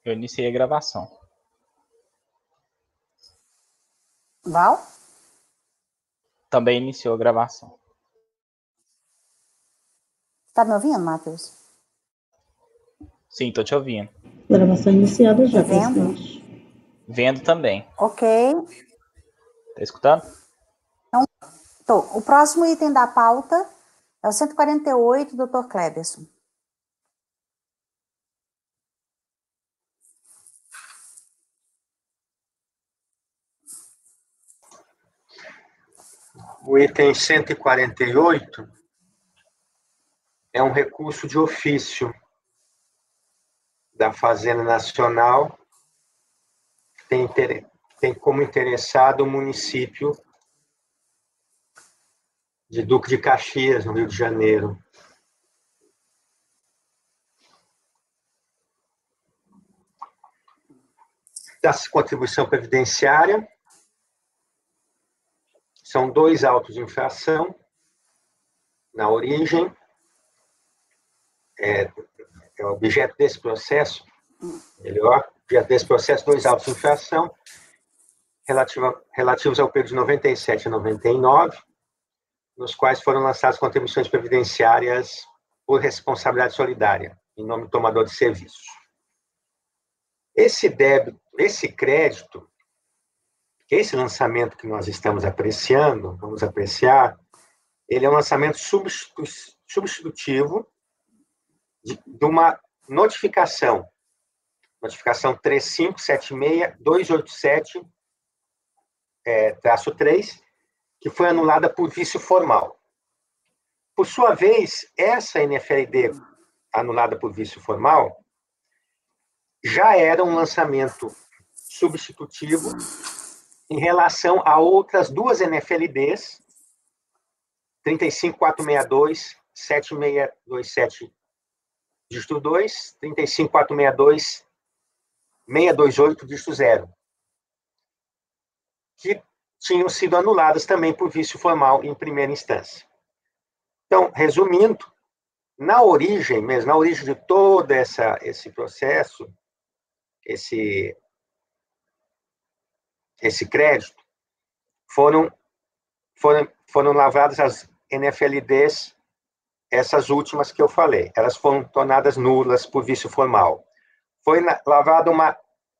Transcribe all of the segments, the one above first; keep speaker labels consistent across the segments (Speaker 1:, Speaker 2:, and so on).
Speaker 1: Eu iniciei a gravação.
Speaker 2: Val?
Speaker 1: Também iniciou a gravação.
Speaker 2: Tá me ouvindo, Matheus?
Speaker 1: Sim, tô te ouvindo.
Speaker 3: Gravação iniciada já,
Speaker 2: Vendo?
Speaker 3: presidente.
Speaker 1: Vendo também.
Speaker 2: Ok.
Speaker 1: Tá escutando?
Speaker 2: Então, o próximo item da pauta é o 148, Dr. Cleberson.
Speaker 4: O item 148 é um recurso de ofício da Fazenda Nacional, que tem como interessado o município de Duque de Caxias, no Rio de Janeiro. Da contribuição previdenciária, são 2 autos de infração na origem, é objeto desse processo, melhor, objeto desse processo, 2 autos de infração, relativos ao período de 97 a 99, nos quais foram lançadas contribuições previdenciárias por responsabilidade solidária, em nome do tomador de serviço. Esse débito, esse crédito, esse lançamento que nós estamos apreciando, vamos apreciar, ele é um lançamento substitutivo de uma notificação 3576287-3, que foi anulada por vício formal. Por sua vez, essa NFLD anulada por vício formal já era um lançamento substitutivo em relação a outras 2 NFLDs, 35462-7627, dígito 2, 35462-628, dígito 0, que tinham sido anuladas também por vício formal em primeira instância. Então, resumindo, na origem mesmo, na origem de todo esse processo, esse crédito, foram lavradas as NFLDs, essas últimas que eu falei. Elas foram tornadas nulas por vício formal. Foi lavrada uma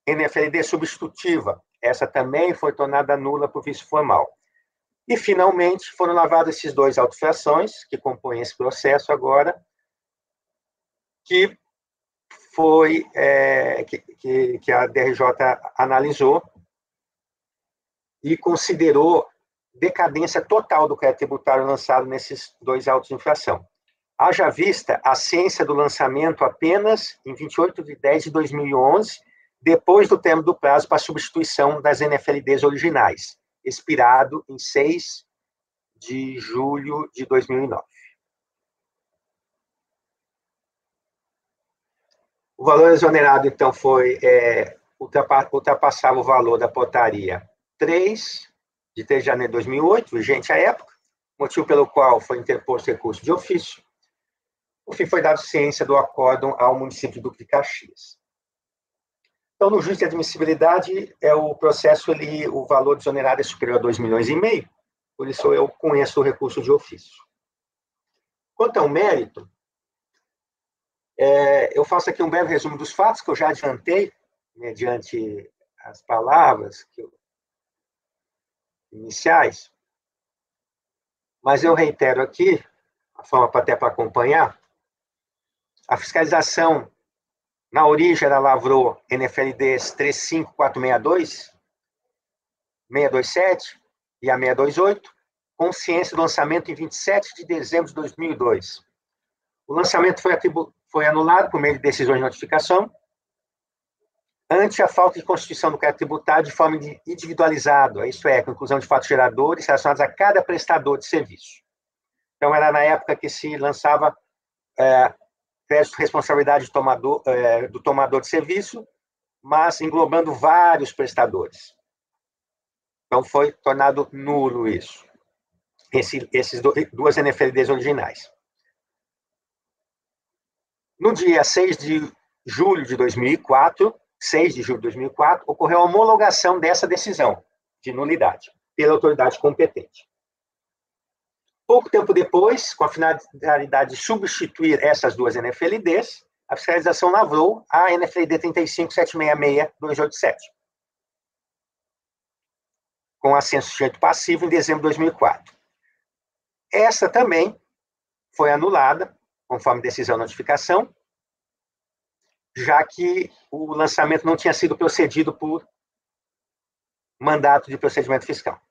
Speaker 4: NFLD substitutiva. Essa também foi tornada nula por vício formal. E, finalmente, foram lavrados esses 2 auto-infrações, que compõem esse processo agora, que foi que a DRJ analisou e considerou decadência total do crédito tributário lançado nesses 2 autos de infração. Haja vista a ciência do lançamento apenas em 28 de 10 de 2011, depois do término do prazo para substituição das NFLDs originais, expirado em 6 de julho de 2009. O valor exonerado, então, ultrapassava o valor da portaria 3, de 3 de janeiro de 2008, vigente à época, motivo pelo qual foi interposto recurso de ofício. Por fim, foi dado ciência do acórdão ao município de Duque de Caxias. Então, no juízo de admissibilidade, o processo, o valor desonerado é superior a 2,5 milhões, por isso eu conheço o recurso de ofício. Quanto ao mérito, eu faço aqui um breve resumo dos fatos que eu já adiantei, mediante as palavras iniciais, mas eu reitero aqui, a forma até para acompanhar, a fiscalização, na origem, ela lavrou NFLDs 35462, 627 e a 628, com ciência do lançamento em 27 de dezembro de 2002. O lançamento foi anulado por meio de decisões de notificação, ante a falta de constituição do crédito tributário de forma individualizada, isto é, com inclusão de fatos geradores relacionados a cada prestador de serviço. Então, era na época que se lançava crédito de responsabilidade do tomador de serviço, mas englobando vários prestadores. Então, foi tornado nulo isso, esses 2 NFLDs originais. No dia 6 de julho de 2004, ocorreu a homologação dessa decisão de nulidade pela autoridade competente. Pouco tempo depois, com a finalidade de substituir essas duas NFLDs, a fiscalização lavrou a NFLD 35.766.287, com assenso sujeito passivo em dezembro de 2004. Essa também foi anulada, conforme decisão de notificação, já que o lançamento não tinha sido procedido por mandato de procedimento fiscal.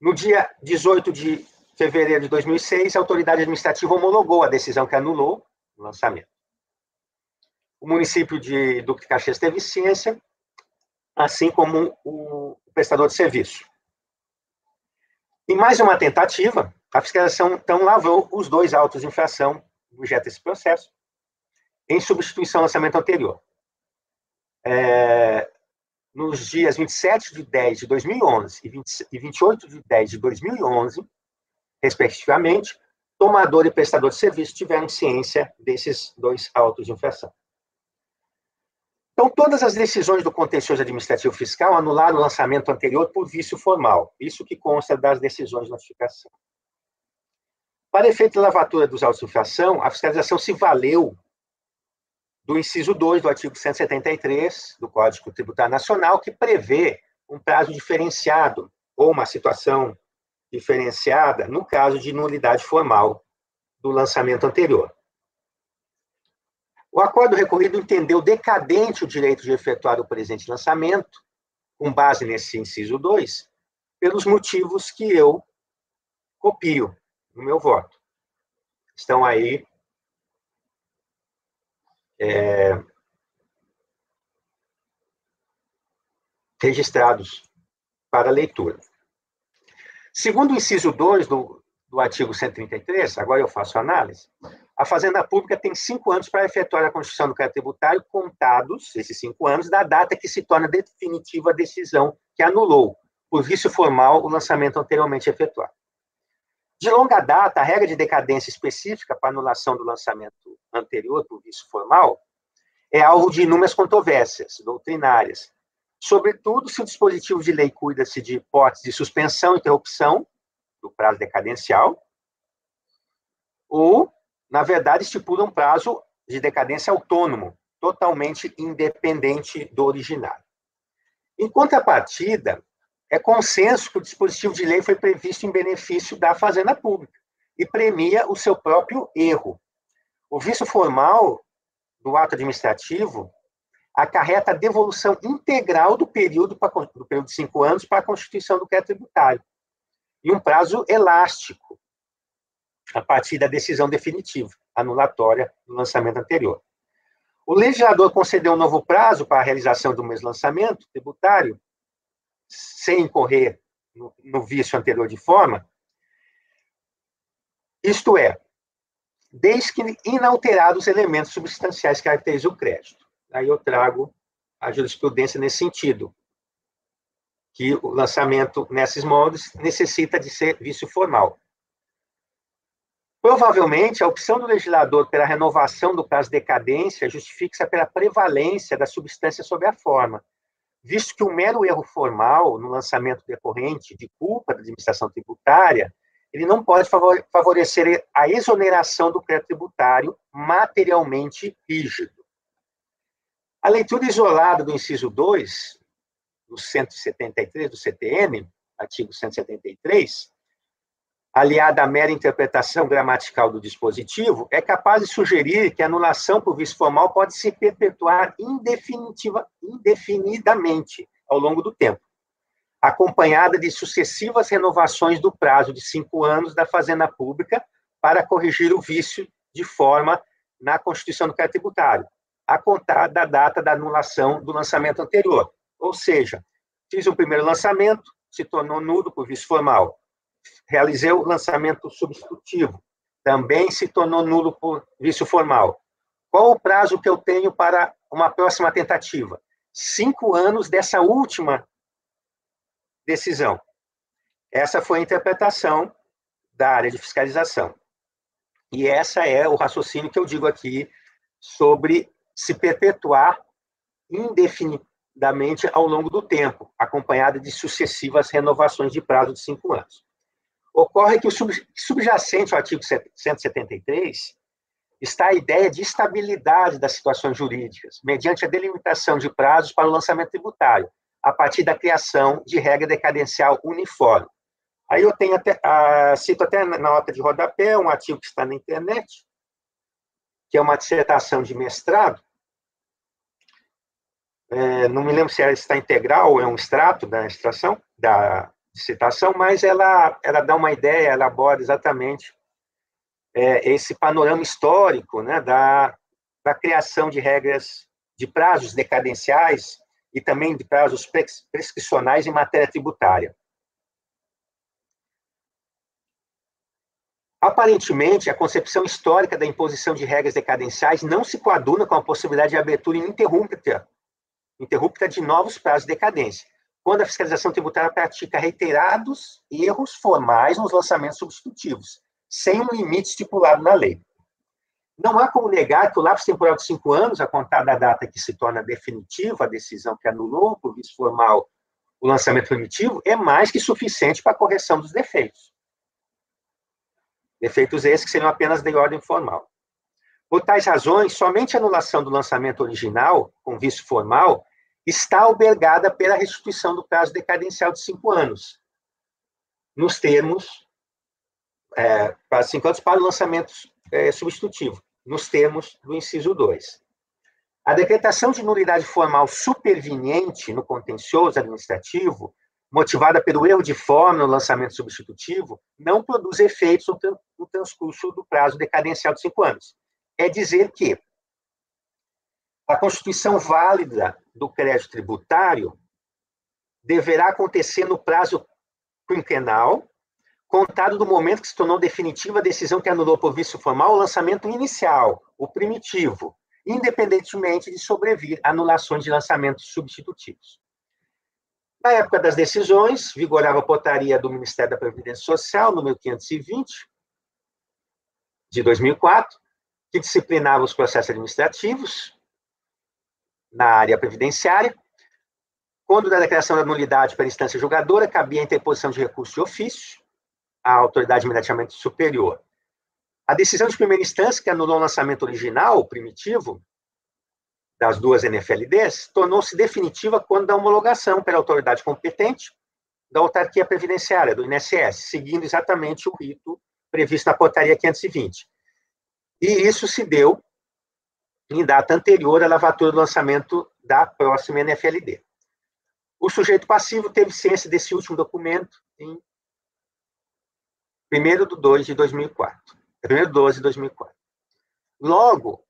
Speaker 4: No dia 18 de fevereiro de 2006, a autoridade administrativa homologou a decisão que anulou o lançamento. O município de Duque de Caxias teve ciência, assim como o prestador de serviço. Em mais uma tentativa, a fiscalização, então, lavrou os dois autos de infração objeto desse processo, em substituição ao lançamento anterior. Nos dias 27 de 10 de 2011 e 28 de 10 de 2011, respectivamente, tomador e prestador de serviço tiveram ciência desses dois autos de infração. Então, todas as decisões do contencioso administrativo fiscal anularam o lançamento anterior por vício formal, isso que consta das decisões de notificação. Para efeito de lavatura dos autos de infração, a fiscalização se valeu do inciso 2 do artigo 173 do Código Tributário Nacional, que prevê um prazo diferenciado ou uma situação diferenciada no caso de nulidade formal do lançamento anterior. O acordo recorrido entendeu decadente o direito de efetuar o presente lançamento, com base nesse inciso 2, pelos motivos que eu copio no meu voto. Estão aí registrados para leitura. Segundo o inciso 2 do artigo 133, agora eu faço a análise, a Fazenda Pública tem 5 anos para efetuar a constituição do crédito tributário, contados, esses 5 anos, da data que se torna definitiva a decisão que anulou, por vício formal, o lançamento anteriormente efetuado. De longa data, a regra de decadência específica para anulação do lançamento anterior por vício formal é alvo de inúmeras controvérsias doutrinárias, sobretudo se o dispositivo de lei cuida-se de hipótese de suspensão e interrupção do prazo decadencial, ou, na verdade, estipula um prazo de decadência autônomo, totalmente independente do originário. Em contrapartida, é consenso que o dispositivo de lei foi previsto em benefício da Fazenda Pública e premia o seu próprio erro. O vício formal do ato administrativo acarreta a devolução integral do período de 5 anos para a constituição do crédito tributário, e um prazo elástico, a partir da decisão definitiva, anulatória do lançamento anterior. O legislador concedeu um novo prazo para a realização do mesmo lançamento tributário, sem incorrer no vício anterior de forma, isto é, desde que inalterados os elementos substanciais que caracterizam o crédito. Aí eu trago a jurisprudência nesse sentido, que o lançamento nesses moldes necessita de ser vício formal. Provavelmente, a opção do legislador pela renovação do prazo de decadência justifica-se pela prevalência da substância sobre a forma, visto que o mero erro formal no lançamento decorrente de culpa da administração tributária, ele não pode favorecer a exoneração do crédito tributário materialmente rígido. A leitura isolada do inciso 2, do 173 do CTN, artigo 173, aliada à mera interpretação gramatical do dispositivo, é capaz de sugerir que a anulação por vício formal pode se perpetuar indefinidamente ao longo do tempo, acompanhada de sucessivas renovações do prazo de 5 anos da Fazenda Pública para corrigir o vício de forma na constituição do crédito tributário, a contar da data da anulação do lançamento anterior. Ou seja, fiz um primeiro lançamento, se tornou nulo por vício formal. Realizei o lançamento substitutivo, também se tornou nulo por vício formal. Qual o prazo que eu tenho para uma próxima tentativa? 5 anos dessa última decisão. Essa foi a interpretação da área de fiscalização. E essa é o raciocínio que eu digo aqui sobre se perpetuar indefinidamente ao longo do tempo, acompanhada de sucessivas renovações de prazo de 5 anos. Ocorre que o subjacente ao artigo 173 está a ideia de estabilidade das situações jurídicas, mediante a delimitação de prazos para o lançamento tributário, a partir da criação de regra decadencial uniforme. Aí eu tenho cito até na nota de rodapé um artigo que está na internet, que é uma dissertação de mestrado. Não me lembro se está integral ou é um extrato da dissertação, mas ela dá uma ideia, ela aborda exatamente esse panorama histórico, né, da criação de regras, de prazos decadenciais e também de prazos prescricionais em matéria tributária. Aparentemente, a concepção histórica da imposição de regras decadenciais não se coaduna com a possibilidade de abertura ininterrupta de novos prazos de decadência, quando a fiscalização tributária pratica reiterados erros formais nos lançamentos substitutivos, sem um limite estipulado na lei. Não há como negar que o lapso temporal de 5 anos, a contar da data que se torna definitiva a decisão que anulou, por vício formal, o lançamento primitivo, é mais que suficiente para a correção dos defeitos. Defeitos esses que seriam apenas de ordem formal. Por tais razões, somente a anulação do lançamento original, com vício formal, está albergada pela restituição do prazo decadencial de 5 anos, nos termos, para 5 anos para o lançamento substitutivo, nos termos do inciso 2. A decretação de nulidade formal superveniente no contencioso administrativo, motivada pelo erro de forma no lançamento substitutivo, não produz efeitos no transcurso do prazo decadencial de 5 anos. É dizer que a constituição válida do crédito tributário deverá acontecer no prazo quinquenal, contado do momento que se tornou definitiva a decisão que anulou por vício formal o lançamento inicial, o primitivo, independentemente de sobrevir anulações de lançamentos substitutivos. Na época das decisões, vigorava a portaria do Ministério da Previdência Social, número 520, de 2004, que disciplinava os processos administrativos na área previdenciária. Quando da declaração da nulidade pela instância julgadora, cabia a interposição de recurso de ofício à autoridade imediatamente superior. A decisão de primeira instância, que anulou o lançamento original, primitivo, das duas NFLDs, tornou-se definitiva quando da homologação pela autoridade competente da autarquia previdenciária, do INSS, seguindo exatamente o rito previsto na portaria 520. E isso se deu em data anterior à lavatura do lançamento da próxima NFLD. O sujeito passivo teve ciência desse último documento em 1º de 2004. 1º de 2004. Logo,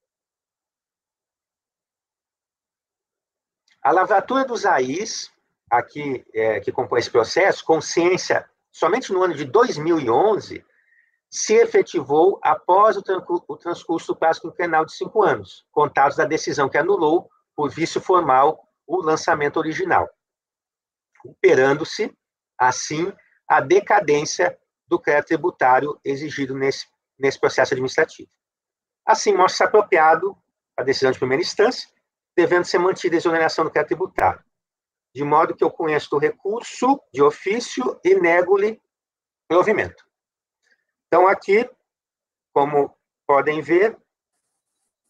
Speaker 4: a lavratura dos AIs, aqui, que compõe esse processo, com ciência somente no ano de 2011, se efetivou após o transcurso do prazo quinquenal de 5 anos, contados da decisão que anulou, por vício formal, o lançamento original, operando-se, assim, a decadência do crédito tributário exigido nesse processo administrativo. Assim, mostra-se apropriado a decisão de primeira instância, devendo ser mantida a exoneração do crédito tributário, de modo que eu conheço do recurso de ofício e nego-lhe provimento. Então, aqui, como podem ver,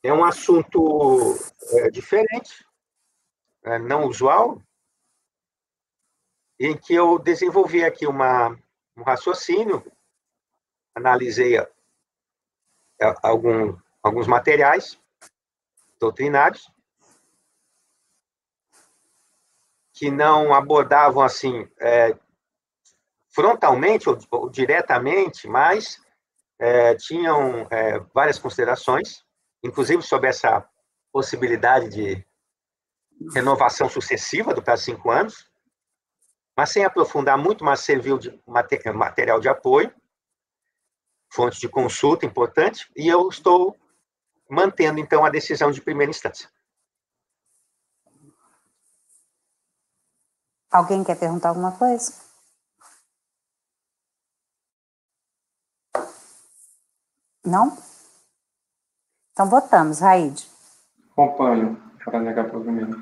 Speaker 4: é um assunto diferente, não usual, em que eu desenvolvi aqui um raciocínio, analisei alguns materiais doutrinários, que não abordavam assim frontalmente ou diretamente, mas tinham várias considerações, inclusive sobre essa possibilidade de renovação sucessiva do prazo de 5 anos, mas sem aprofundar muito, mas serviu de material de apoio, fonte de consulta importante, e eu estou mantendo, então, a decisão de primeira instância.
Speaker 2: Alguém quer perguntar alguma coisa? Não? Então, votamos, Raide.
Speaker 5: Acompanho para negar provimento.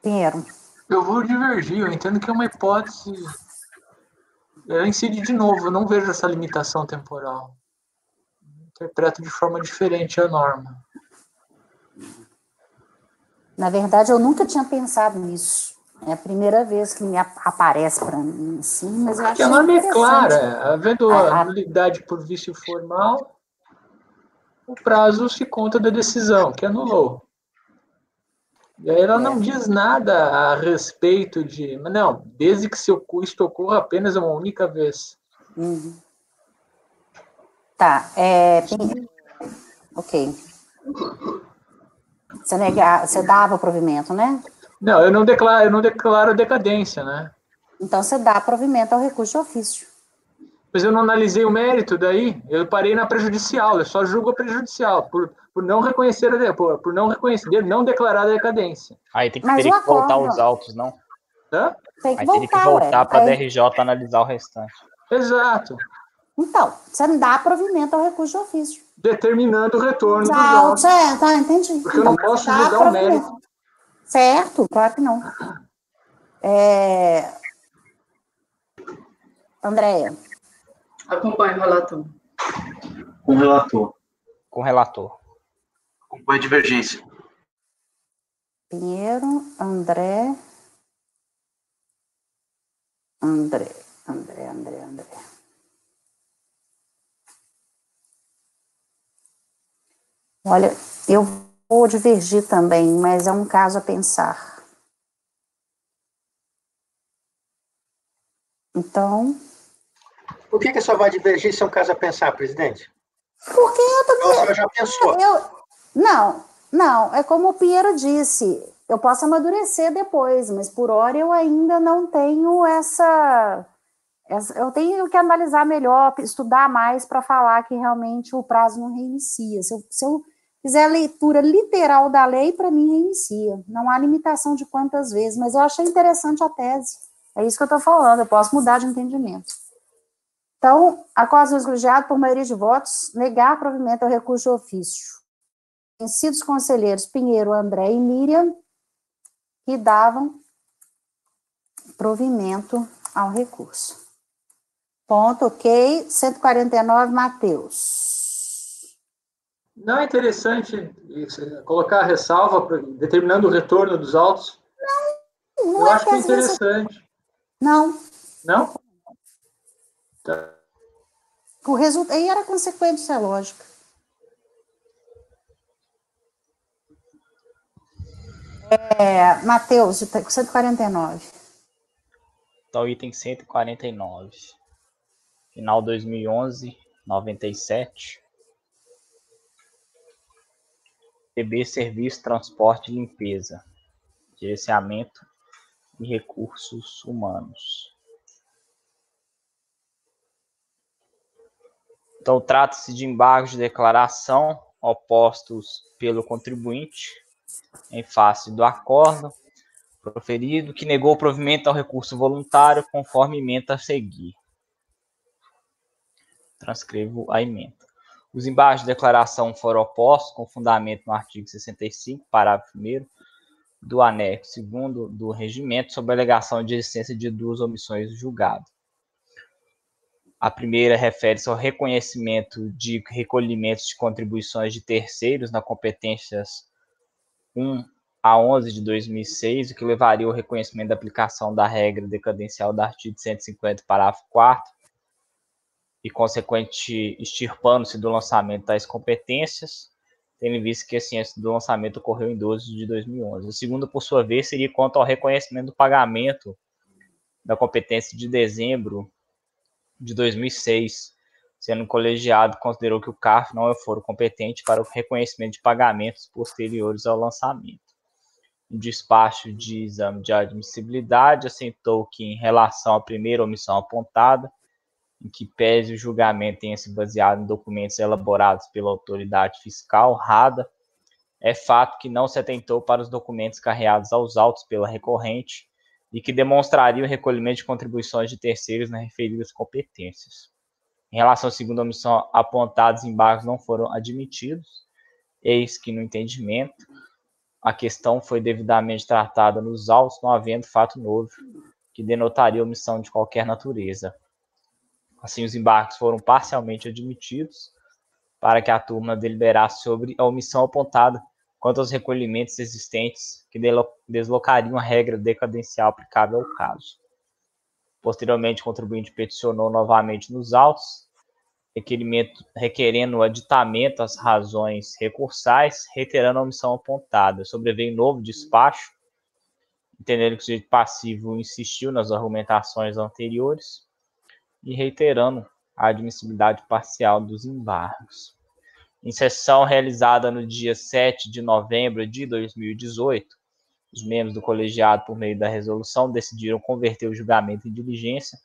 Speaker 2: Pinheiro.
Speaker 6: Eu vou divergir, eu entendo que é uma hipótese. Ela incide de novo, eu não vejo essa limitação temporal. Interpreto de forma diferente a norma.
Speaker 2: Na verdade, eu nunca tinha pensado nisso. É a primeira vez que me aparece para mim, assim, mas eu achei
Speaker 6: A norma é
Speaker 2: interessante.
Speaker 6: clara, havendo a nulidade por vício formal, o prazo se conta da decisão, que anulou. E aí ela não diz nada a respeito de... Não, desde que isto ocorra apenas uma única vez.
Speaker 2: Uhum. Tá, ok. Você dava provimento, né?
Speaker 6: Não, eu não declaro decadência, né?
Speaker 2: Então você dá provimento ao recurso de ofício.
Speaker 6: Mas eu não analisei o mérito daí, eu parei na prejudicial, eu só julgo a prejudicial, por não reconhecer, por não reconhecer, não declarar a decadência.
Speaker 1: Aí teria que voltar os autos, não?
Speaker 6: Hã?
Speaker 2: Tem que
Speaker 1: Aí
Speaker 2: voltar,
Speaker 1: teria que voltar para a
Speaker 2: Aí...
Speaker 1: DRJ analisar o restante.
Speaker 6: Exato.
Speaker 2: Então, você não dá provimento ao recurso de ofício.
Speaker 6: Determinando o retorno dos
Speaker 2: autos.
Speaker 6: autos.
Speaker 2: Tá, entendi.
Speaker 6: Porque eu não posso julgar o mérito.
Speaker 2: Certo, claro que não. Andréia.
Speaker 7: Acompanho o relator.
Speaker 8: Com o relator.
Speaker 1: Com o relator.
Speaker 8: Acompanho a divergência.
Speaker 2: Pinheiro, André. Olha, eu vou divergir também, mas é um caso a pensar. Então...
Speaker 4: Por que a senhora vai divergir se é um caso a pensar, presidente?
Speaker 2: Porque eu também...
Speaker 4: A senhora já pensou.
Speaker 2: Não, é como o Pinheiro disse, eu posso amadurecer depois, mas por hora eu ainda não tenho eu tenho que analisar melhor, estudar mais para falar que realmente o prazo não reinicia. Se eu fizer a leitura literal da lei, para mim reinicia. Não há limitação de quantas vezes, mas eu achei interessante a tese. É isso que eu estou falando, eu posso mudar de entendimento. Então, a causa colegiado, por maioria de votos, negar provimento ao recurso de ofício. Vencidos conselheiros Pinheiro, André e Miriam, que davam provimento ao recurso. Ponto, ok. 149, Matheus.
Speaker 6: Não é interessante colocar a ressalva determinando o retorno dos autos?
Speaker 2: Não
Speaker 6: eu
Speaker 2: é
Speaker 6: acho que é interessante.
Speaker 2: Não.
Speaker 6: Não? Tá.
Speaker 2: O resultado aí era consequência lógica. Matheus, 149.
Speaker 1: Então, item 149. Final 2011, 97. PB Serviço, Transporte e Limpeza. Gerenciamento e Recursos Humanos. Então, trata-se de embargos de declaração opostos pelo contribuinte em face do acordo proferido que negou o provimento ao recurso voluntário conforme ementa a seguir. Transcrevo a emenda. Os embargos de declaração foram opostos com fundamento no artigo 65, parágrafo 1º, do anexo 2º do regimento, sob a alegação de existência de duas omissões do julgado. A primeira refere-se ao reconhecimento de recolhimentos de contribuições de terceiros na competências 1 a 11 de 2006, o que levaria ao reconhecimento da aplicação da regra decadencial do artigo 150, parágrafo 4º, e consequente extirpando-se do lançamento das competências, tendo em vista que a ciência do lançamento ocorreu em 12 de 2011. A segunda, por sua vez, seria quanto ao reconhecimento do pagamento da competência de dezembro de 2006, sendo o colegiado considerou que o CARF não é foro competente para o reconhecimento de pagamentos posteriores ao lançamento. No despacho de exame de admissibilidade, assentou que, em relação à primeira omissão apontada, em que pese o julgamento tenha se baseado em documentos elaborados pela autoridade fiscal, RADA, é fato que não se atentou para os documentos carreados aos autos pela recorrente e que demonstraria o recolhimento de contribuições de terceiros nas referidas competências. Em relação à segunda omissão apontada, os embargos não foram admitidos, eis que, no entendimento, a questão foi devidamente tratada nos autos, não havendo fato novo que denotaria omissão de qualquer natureza. Assim, os embargos foram parcialmente admitidos para que a turma deliberasse sobre a omissão apontada quanto aos recolhimentos existentes que deslocariam a regra decadencial aplicável ao caso. Posteriormente, o contribuinte peticionou novamente nos autos, requerendo o aditamento às razões recursais, reiterando a omissão apontada. Sobreveio novo despacho, entendendo que o sujeito passivo insistiu nas argumentações anteriores e reiterando a admissibilidade parcial dos embargos. Em sessão realizada no dia 7 de novembro de 2018, os membros do colegiado, por meio da resolução, decidiram converter o julgamento em diligência,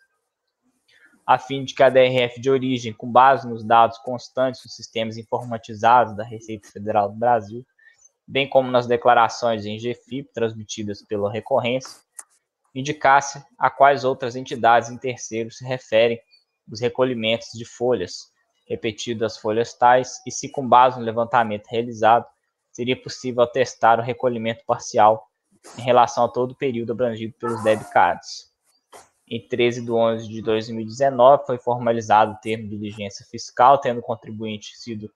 Speaker 1: a fim de que a DRF de origem, com base nos dados constantes dos sistemas informatizados da Receita Federal do Brasil, bem como nas declarações em GFIP transmitidas pela recorrência, indicasse a quais outras entidades e terceiros se referem os recolhimentos de folhas, repetidas as folhas tais, e se, com base no levantamento realizado, seria possível atestar o recolhimento parcial em relação a todo o período abrangido pelos debicados. Em 13 de 11 de 2019, foi formalizado o termo de diligência fiscal, tendo o contribuinte sido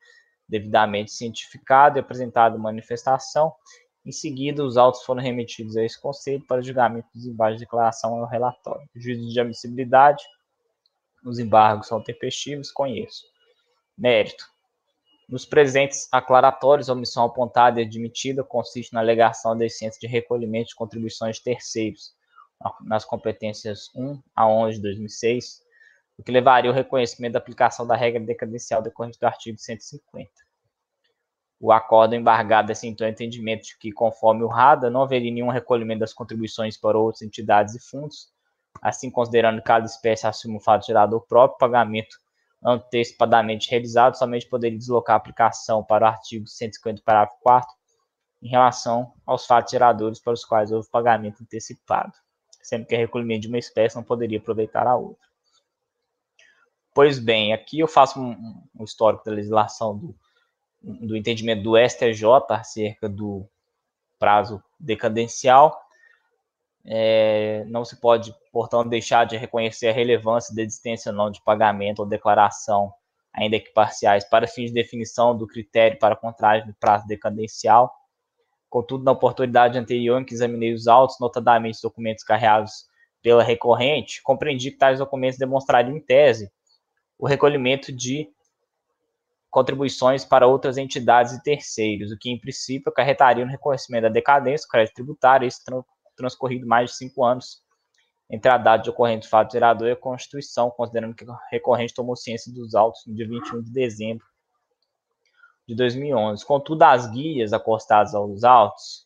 Speaker 1: devidamente cientificado e apresentado manifestação. Em seguida, os autos foram remetidos a esse conselho para julgamento dos embargos de declaração ao relatório. Juízo de admissibilidade, os embargos são tempestivos, conheço. Mérito. Nos presentes aclaratórios, a omissão apontada e admitida consiste na alegação da essência de recolhimento de contribuições de terceiros, nas competências 1 a 11 de 2006, o que levaria ao reconhecimento da aplicação da regra decadencial decorrente do artigo 150. O acordo embargado assentou o entendimento de que, conforme o RADA, não haveria nenhum recolhimento das contribuições para outras entidades e fundos, assim considerando que cada espécie assume um fato gerador próprio, pagamento antecipadamente realizado somente poderia deslocar a aplicação para o artigo 150, parágrafo 4º, em relação aos fatos geradores para os quais houve pagamento antecipado, sendo que o recolhimento de uma espécie não poderia aproveitar a outra. Pois bem, aqui eu faço um histórico da legislação do entendimento do STJ acerca do prazo decadencial. Não se pode, portanto, deixar de reconhecer a relevância da existência ou não de pagamento ou declaração, ainda que parciais, para fins de definição do critério para contraste do prazo decadencial. Contudo, na oportunidade anterior em que examinei os autos, notadamente os documentos carreados pela recorrente, compreendi que tais documentos demonstrariam, em tese, o recolhimento de contribuições para outras entidades e terceiros, o que, em princípio, acarretaria no reconhecimento da decadência do crédito tributário, esse transcorrido mais de 5 anos entre a data de ocorrência do fato gerador e a Constituição, considerando que a recorrente tomou ciência dos autos no dia 21 de dezembro de 2011. Contudo, as guias acostadas aos autos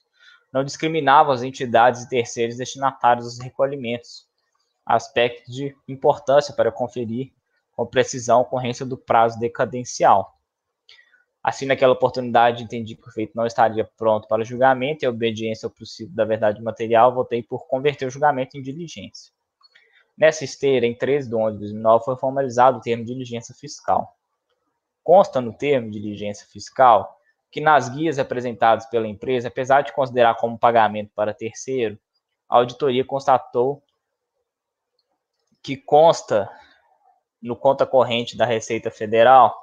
Speaker 1: não discriminavam as entidades e terceiros destinatários dos recolhimentos, aspecto de importância para conferir com precisão a ocorrência do prazo decadencial. Assim, naquela oportunidade, entendi que o feito não estaria pronto para julgamento e, a obediência ao princípio da verdade material, votei por converter o julgamento em diligência. Nessa esteira, em 13 de 11 de 2009, foi formalizado o termo de diligência fiscal. Consta no termo de diligência fiscal que, nas guias apresentadas pela empresa, apesar de considerar como pagamento para terceiro, a auditoria constatou que consta no conta corrente da Receita Federal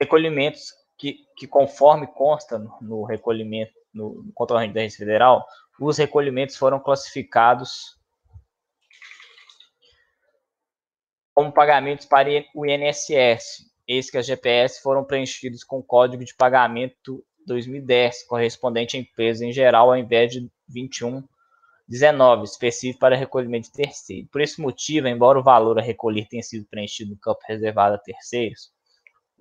Speaker 1: recolhimentos que conforme consta no recolhimento, no conta corrente da Receita Federal, os recolhimentos foram classificados como pagamentos para o INSS, eis que as GPS foram preenchidos com o Código de Pagamento 2010, correspondente à empresa em geral, ao invés de 2119, específico para recolhimento de terceiro. Por esse motivo, embora o valor a recolher tenha sido preenchido no campo reservado a terceiros,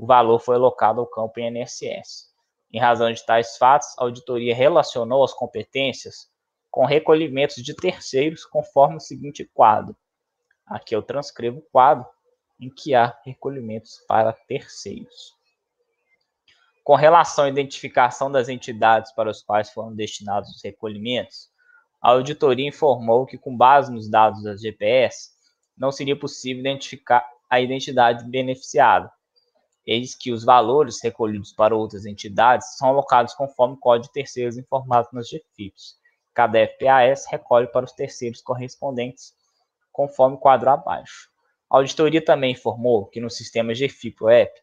Speaker 1: o valor foi alocado ao campo INSS. Em razão de tais fatos, a auditoria relacionou as competências com recolhimentos de terceiros, conforme o seguinte quadro. Aqui eu transcrevo o quadro em que há recolhimentos para terceiros. Com relação à identificação das entidades para as quais foram destinados os recolhimentos, a auditoria informou que, com base nos dados das GPS, não seria possível identificar a identidade beneficiada. eis que os valores recolhidos para outras entidades são alocados conforme o código de terceiros informado nas GFIPs. Cada FPAS recolhe para os terceiros correspondentes, conforme o quadro abaixo. A auditoria também informou que no sistema GFIP-OEP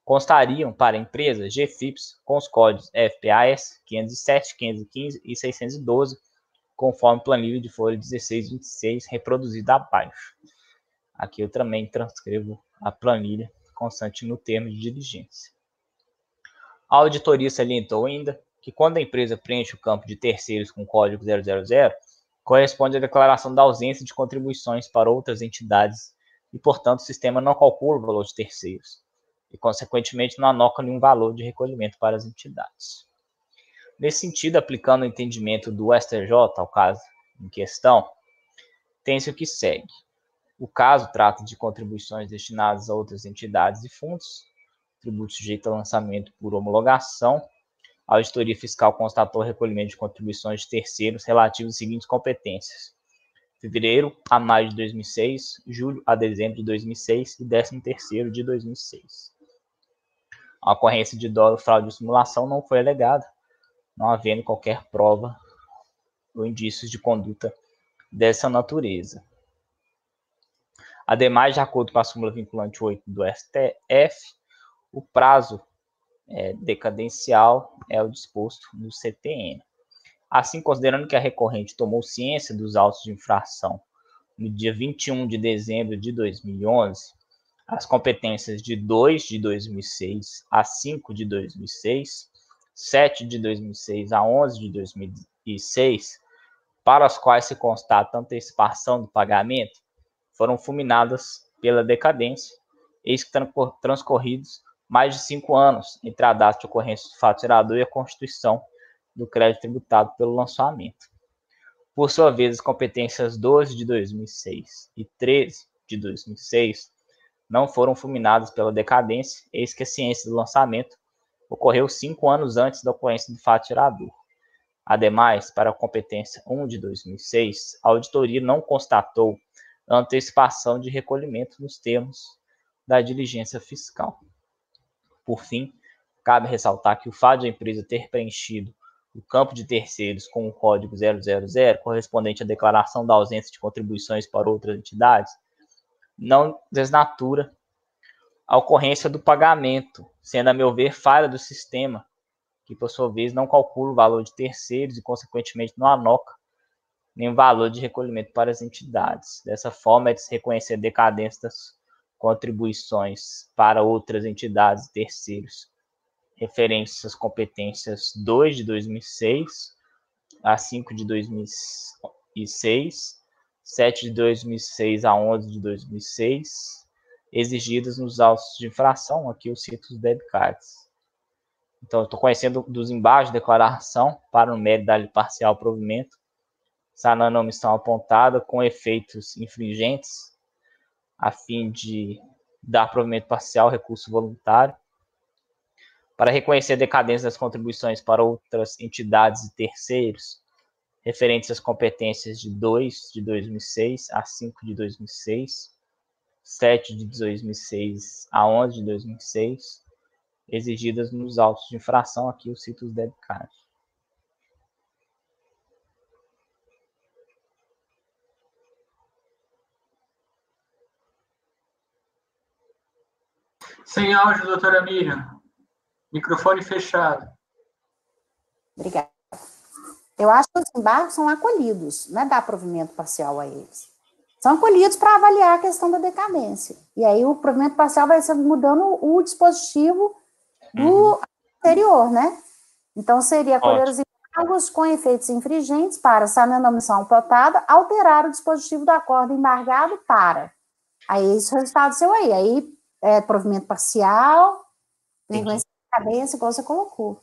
Speaker 1: constariam para a empresa GFIPs com os códigos FPAS 507, 515 e 612, conforme planilha de folha 1626, reproduzida abaixo. Aqui eu também transcrevo a planilha constante no termo de diligência. A auditoria salientou ainda que quando a empresa preenche o campo de terceiros com código 000, corresponde à declaração da ausência de contribuições para outras entidades e, portanto, o sistema não calcula o valor de terceiros e, consequentemente, não anoca nenhum valor de recolhimento para as entidades. Nesse sentido, aplicando o entendimento do STJ ao caso em questão, tem-se o que segue. O caso trata de contribuições destinadas a outras entidades e fundos, tributo sujeito a lançamento por homologação. A auditoria fiscal constatou o recolhimento de contribuições de terceiros relativos às seguintes competências: fevereiro a maio de 2006, julho a dezembro de 2006 e 13º de 2006. A ocorrência de dolo, fraude ou simulação não foi alegada, não havendo qualquer prova ou indícios de conduta dessa natureza. Ademais, de acordo com a súmula vinculante 8 do STF, o prazo decadencial é o disposto no CTN. Assim, considerando que a recorrente tomou ciência dos autos de infração no dia 21 de dezembro de 2011, as competências de 2 de 2006 a 5 de 2006, 7 de 2006 a 11 de 2006, para as quais se constata antecipação do pagamento, foram fulminadas pela decadência, eis que transcorridos mais de 5 anos entre a data de ocorrência do fato gerador e a constituição do crédito tributado pelo lançamento. Por sua vez, as competências 12 de 2006 e 13 de 2006 não foram fulminadas pela decadência, eis que a ciência do lançamento ocorreu 5 anos antes da ocorrência do fato gerador. Ademais, para a competência 1 de 2006, a auditoria não constatou a antecipação de recolhimento nos termos da diligência fiscal. Por fim, cabe ressaltar que o fato de a empresa ter preenchido o campo de terceiros com o código 000, correspondente à declaração da ausência de contribuições para outras entidades, não desnatura a ocorrência do pagamento, sendo, a meu ver, falha do sistema, que, por sua vez, não calcula o valor de terceiros e, consequentemente, não anoca nenhum valor de recolhimento para as entidades. Dessa forma, é de se reconhecer a decadência das contribuições para outras entidades e terceiros, referentes às competências 2 de 2006 a 5 de 2006, 7 de 2006 a 11 de 2006, exigidas nos autos de infração. Aqui eu cito os debitcards. Então, eu estou conhecendo dos embargos de declaração para o mérito da parcial provimento, sanando a omissão apontada com efeitos infringentes, a fim de dar provimento parcial, recurso voluntário, para reconhecer a decadência das contribuições para outras entidades e terceiros, referentes às competências de 2 de 2006 a 5 de 2006, 7 de 2006 a 11 de 2006, exigidas nos autos de infração. Aqui eu cito os debitcards.
Speaker 6: Sem áudio, doutora Miriam. Microfone fechado.
Speaker 2: Obrigada. Eu acho que os embargos são acolhidos, não é dar provimento parcial a eles. São acolhidos para avaliar a questão da decadência. E aí o provimento parcial vai ser mudando o dispositivo do anterior, né? Então, seria acolher os embargos com efeitos infringentes para, sanando a omissão apontada, alterar o dispositivo do acordo embargado para. Aí, esse resultado seu aí. Aí, provimento parcial, reconhecimento de decadência, igual você colocou.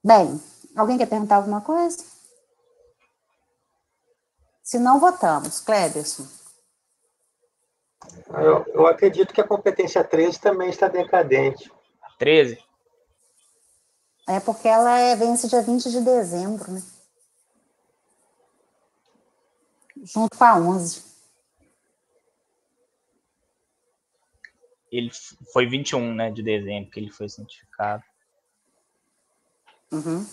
Speaker 2: Bem, alguém quer perguntar alguma coisa? Se não, votamos. Cléberson.
Speaker 4: Eu acredito que a competência 13 também está decadente.
Speaker 1: 13?
Speaker 2: É porque ela vence dia 20 de dezembro, né? Junto com a 11.
Speaker 1: ele foi 21, né, de dezembro que ele foi cientificado.
Speaker 2: Uhum.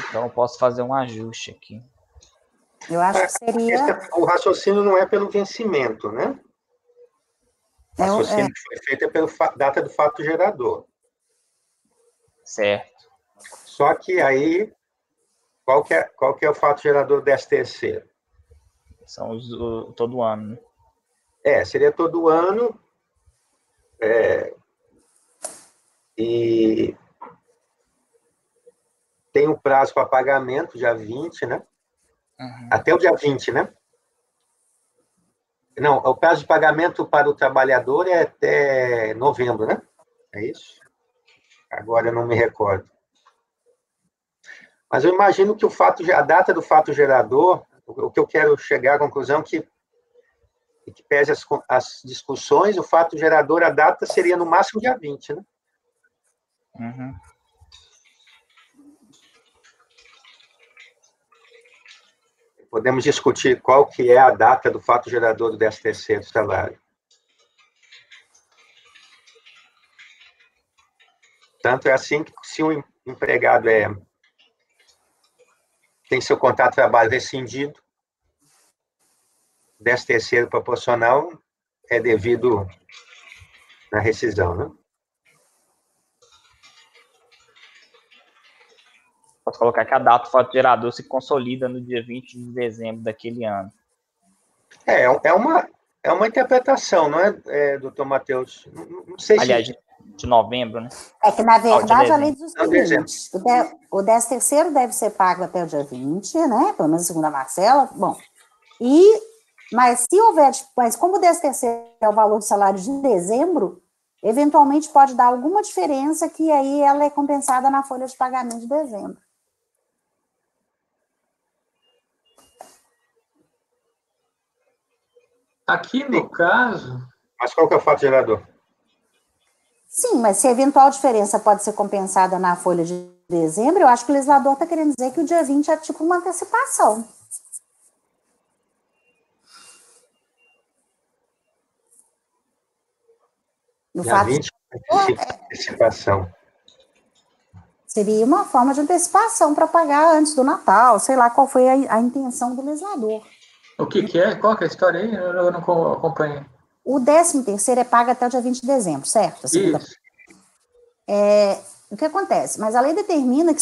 Speaker 1: Então eu posso fazer um ajuste aqui.
Speaker 2: Eu acho que seria...
Speaker 4: O raciocínio não é pelo vencimento, né? O raciocínio que foi feito é pela data do fato gerador.
Speaker 1: Certo.
Speaker 4: Só que aí, qual que é o fato gerador do 13º?
Speaker 1: São todo ano, né?
Speaker 4: Seria todo ano. E tem um prazo para pagamento, dia 20, né?
Speaker 1: Uhum.
Speaker 4: Até o dia 20, né? Não, o prazo de pagamento para o trabalhador é até novembro, né? É isso? Agora eu não me recordo. Mas eu imagino que a data do fato gerador, o que eu quero chegar à conclusão que pese as discussões, o fato gerador, a data seria no máximo dia 20, né?
Speaker 1: Uhum.
Speaker 4: Podemos discutir qual que é a data do fato gerador do 13º salário. Tanto é assim que se o empregado tem seu contrato de trabalho rescindido, 13º proporcional é devido na rescisão, né?
Speaker 1: Posso colocar que a data do fato gerador se consolida no dia 20 de dezembro daquele ano.
Speaker 4: É uma interpretação, não é, doutor Matheus? Não sei
Speaker 1: Aliás,
Speaker 4: se...
Speaker 1: de novembro, né?
Speaker 2: É que, na verdade, a lei diz o
Speaker 4: dezembro.
Speaker 2: seguinte, o 13º deve ser pago até o dia 20, né? Pelo menos segundo a Marcela. Bom, mas como o 13º é o valor do salário de dezembro, eventualmente pode dar alguma diferença que aí ela é compensada na folha de pagamento de dezembro.
Speaker 6: Aqui no caso...
Speaker 4: Mas qual que é o fato gerador?
Speaker 2: Sim, mas se a eventual diferença pode ser compensada na folha de dezembro, eu acho que o legislador está querendo dizer que o dia 20 é tipo uma antecipação. No
Speaker 4: Dia
Speaker 2: fato
Speaker 4: 20, antecipação.
Speaker 2: Seria uma forma de antecipação para pagar antes do Natal, sei lá qual foi a intenção do legislador.
Speaker 6: O que é? Qual que é a história aí? Eu não acompanhei.
Speaker 2: O 13º é pago até o dia 20 de dezembro, certo?
Speaker 6: Isso.
Speaker 2: O que acontece? Mas a lei determina que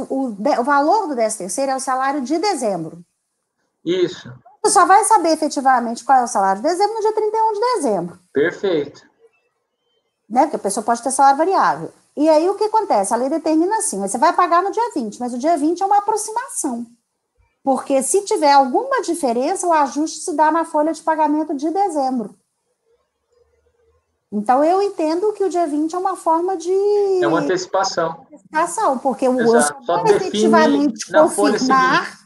Speaker 2: o valor do 13º é o salário de dezembro.
Speaker 6: Isso.
Speaker 2: Você só vai saber efetivamente qual é o salário de dezembro no dia 31 de dezembro.
Speaker 6: Perfeito.
Speaker 2: Né? Porque a pessoa pode ter salário variável. E aí o que acontece? A lei determina assim, você vai pagar no dia 20, mas o dia 20 é uma aproximação. Porque se tiver alguma diferença, o ajuste se dá na folha de pagamento de dezembro. Então, eu entendo que o dia 20 é uma forma de...
Speaker 6: É uma antecipação.
Speaker 2: Porque o
Speaker 6: Exato. Só
Speaker 2: vai efetivamente confirmar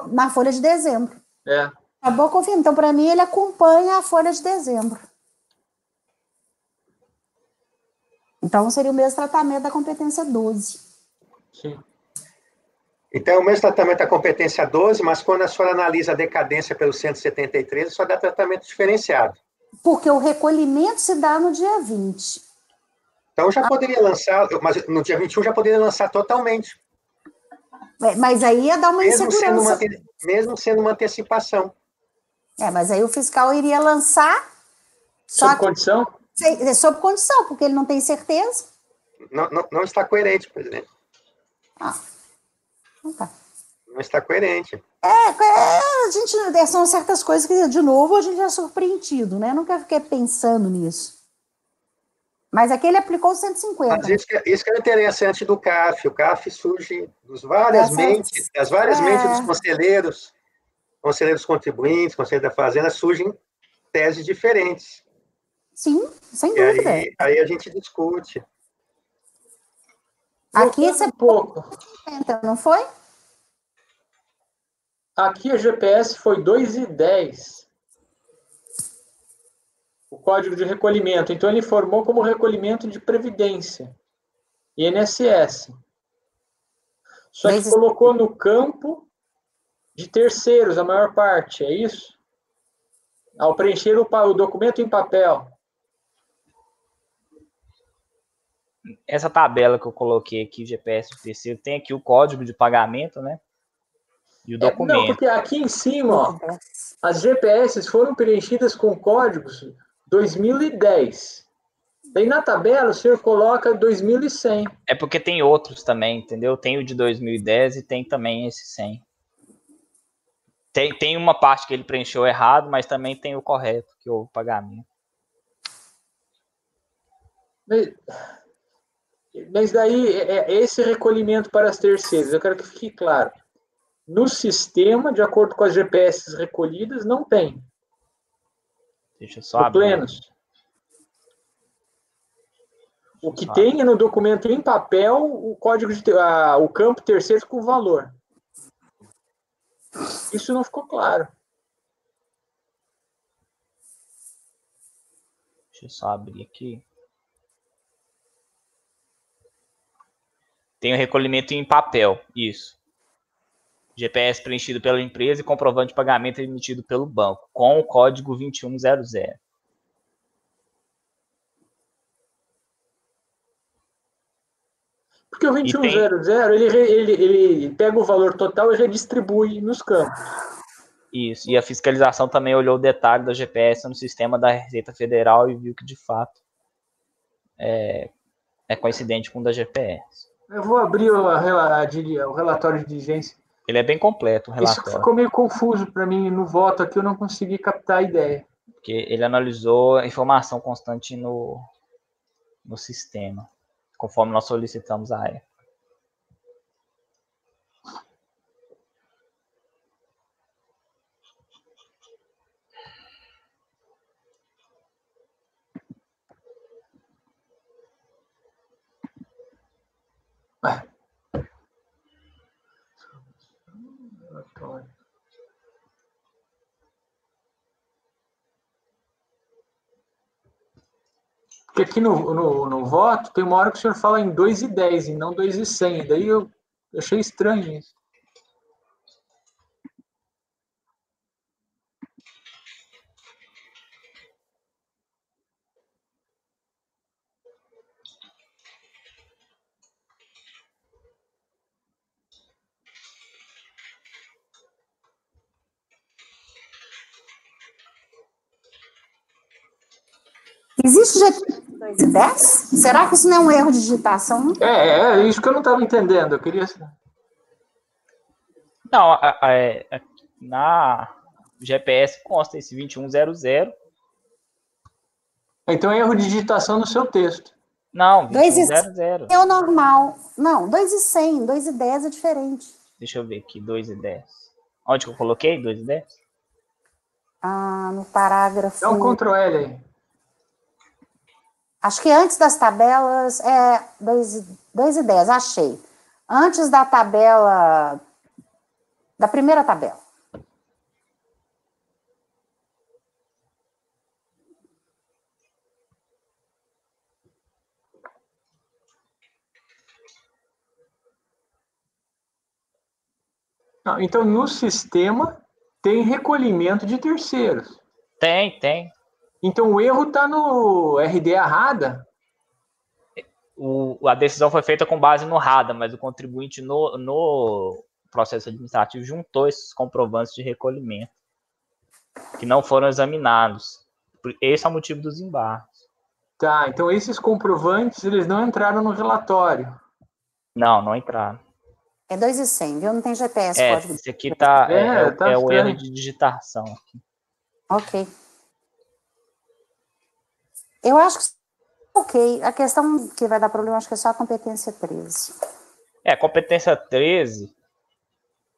Speaker 2: na folha de dezembro. Acabou confirmando. Então, para mim, ele acompanha a folha de dezembro. Então, seria o mesmo tratamento da competência 12.
Speaker 6: Sim.
Speaker 4: Então, é o mesmo tratamento da competência 12, mas quando a senhora analisa a decadência pelo 173, só dá tratamento diferenciado.
Speaker 2: Porque o recolhimento se dá no dia 20.
Speaker 4: Então, já poderia lançar, mas no dia 21 já poderia lançar totalmente.
Speaker 2: Mas aí ia dar uma insegurança.
Speaker 4: Mesmo sendo uma antecipação.
Speaker 2: Mas aí o fiscal iria lançar...
Speaker 6: Sob condição?
Speaker 2: Sob condição, porque ele não tem certeza.
Speaker 4: Não está coerente, presidente.
Speaker 2: Tá.
Speaker 4: Não está coerente.
Speaker 2: São certas coisas que, de novo, a gente é surpreendido, né? Eu nunca fiquei pensando nisso. Mas aqui ele aplicou o 150.
Speaker 4: Mas isso que é interessante do CAF. O CAF surge das várias mentes dos conselheiros contribuintes, conselheiros da Fazenda, surgem teses diferentes.
Speaker 2: Sim, sem dúvida.
Speaker 4: Aí a gente discute.
Speaker 2: Aqui você pouco. Não foi?
Speaker 6: Aqui a GPS foi 2,10. O código de recolhimento. Então, ele formou como recolhimento de previdência. INSS. Só que colocou no campo de terceiros, a maior parte. É isso? Ao preencher o documento em papel.
Speaker 1: Essa tabela que eu coloquei aqui, GPS do terceiro, tem aqui o código de pagamento, né? E o documento.
Speaker 6: Não, porque aqui em cima, ó, as GPS foram preenchidas com códigos 2010. Daí na tabela o senhor coloca 2100.
Speaker 1: É porque tem outros também, entendeu? Tem o de 2010 e tem também esse 100. Tem uma parte que ele preencheu errado, mas também tem o correto, que é o pagamento.
Speaker 6: Mas daí, esse recolhimento para as terceiras, eu quero que fique claro. No sistema, de acordo com as GPS recolhidas, não tem.
Speaker 1: Deixa eu só abrir.
Speaker 6: Plenos. O que tem é no documento em papel o código o campo terceiro com valor. Isso não ficou claro.
Speaker 1: Deixa eu só abrir aqui. Tem o recolhimento em papel, isso. GPS preenchido pela empresa e comprovante de pagamento emitido pelo banco, com o código 2100.
Speaker 6: Porque o 2100, ele pega o valor total e redistribui nos campos.
Speaker 1: Isso, e a fiscalização também olhou o detalhe da GPS no sistema da Receita Federal e viu que, de fato, é coincidente com o da GPS.
Speaker 6: Eu vou abrir o relatório de diligência.
Speaker 1: Ele é bem completo, o relatório.
Speaker 6: Isso ficou meio confuso para mim no voto aqui, eu não consegui captar a ideia.
Speaker 1: Porque ele analisou a informação constante no sistema, conforme nós solicitamos a época.
Speaker 6: Porque aqui no voto tem uma hora que o senhor fala em 2,10 e não 2,100. Daí eu achei estranho isso.
Speaker 2: Existe GP 2,10? Será que isso não é um erro de digitação?
Speaker 6: É isso que eu não estava entendendo. Eu queria...
Speaker 1: Não, na GPS consta esse 2100.
Speaker 6: Então é erro de digitação no seu texto.
Speaker 1: Não, 2100.
Speaker 2: É o normal. Não, 2,100, 2,10 é diferente.
Speaker 1: Deixa eu ver aqui, 2,10. Onde que eu coloquei 2,10?
Speaker 2: No parágrafo...
Speaker 6: Dá um Ctrl L aí.
Speaker 2: Acho que antes das tabelas é 2,10, achei. Antes da tabela, da primeira tabela.
Speaker 6: Então, no sistema, tem recolhimento de terceiros.
Speaker 1: Tem.
Speaker 6: Então, o erro está no RD errada?
Speaker 1: A decisão foi feita com base no RADA, mas o contribuinte no processo administrativo juntou esses comprovantes de recolhimento, que não foram examinados. Esse é o motivo dos embargos.
Speaker 6: Tá, então esses comprovantes, eles não entraram no relatório.
Speaker 1: Não entraram.
Speaker 2: É 2,100, viu? Não tem GPS. Código.
Speaker 1: Esse aqui tá
Speaker 6: tá
Speaker 1: o erro de digitação. Aqui.
Speaker 2: Ok. Eu acho que ok. A questão que vai dar problema, acho que é só a competência 13.
Speaker 1: Competência 13.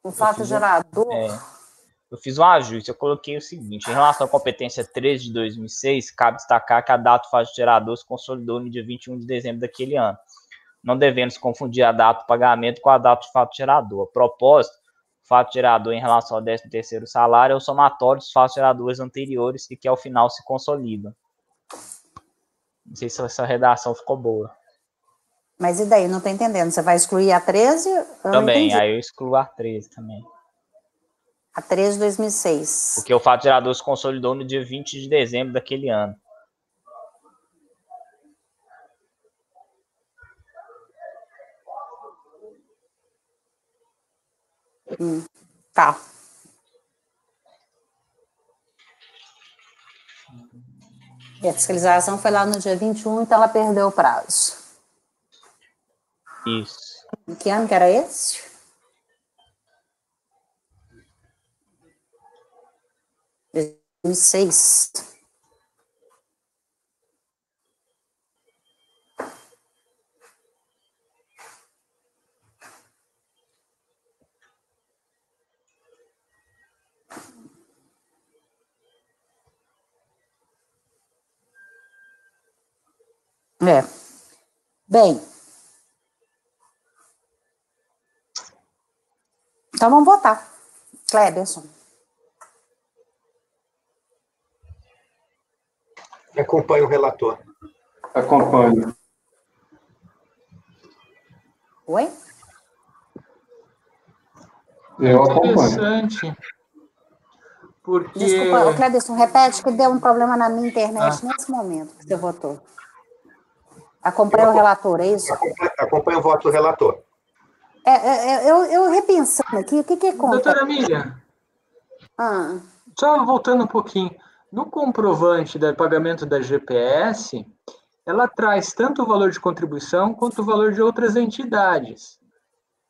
Speaker 2: O fato gerador.
Speaker 1: Eu fiz um ajuste. Eu coloquei o seguinte: em relação à competência 13 de 2006, cabe destacar que a data do fato gerador se consolidou no dia 21 de dezembro daquele ano, não devendo-se confundir a data do pagamento com a data do fato gerador. A propósito, o fato gerador em relação ao 13º salário é o somatório dos fatos geradores anteriores e que ao final se consolidam. Não sei se essa redação ficou boa.
Speaker 2: Mas e daí? Não estou entendendo. Você vai excluir a 13?
Speaker 1: Também, aí eu excluo a 13 também.
Speaker 2: A 13 de 2006.
Speaker 1: Porque o fato gerador se consolidou no dia 20 de dezembro daquele ano.
Speaker 2: Tá. E a fiscalização foi lá no dia 21, então ela perdeu o prazo.
Speaker 1: Isso.
Speaker 2: Em que ano que era esse? Em 2006. Bem. Então vamos votar. Cleberson.
Speaker 4: Acompanho o relator.
Speaker 5: Acompanho.
Speaker 2: Oi?
Speaker 5: Eu acompanho.
Speaker 6: Interessante. Porque...
Speaker 2: Desculpa, Cleberson, repete que deu um problema na minha internet nesse momento que você votou. Acompanha o relator, é isso?
Speaker 4: Acompanho o voto do relator.
Speaker 2: Eu repensando aqui, o que é conta?
Speaker 6: Doutora Miriam, só voltando um pouquinho. No comprovante do pagamento da GPS, ela traz tanto o valor de contribuição quanto o valor de outras entidades.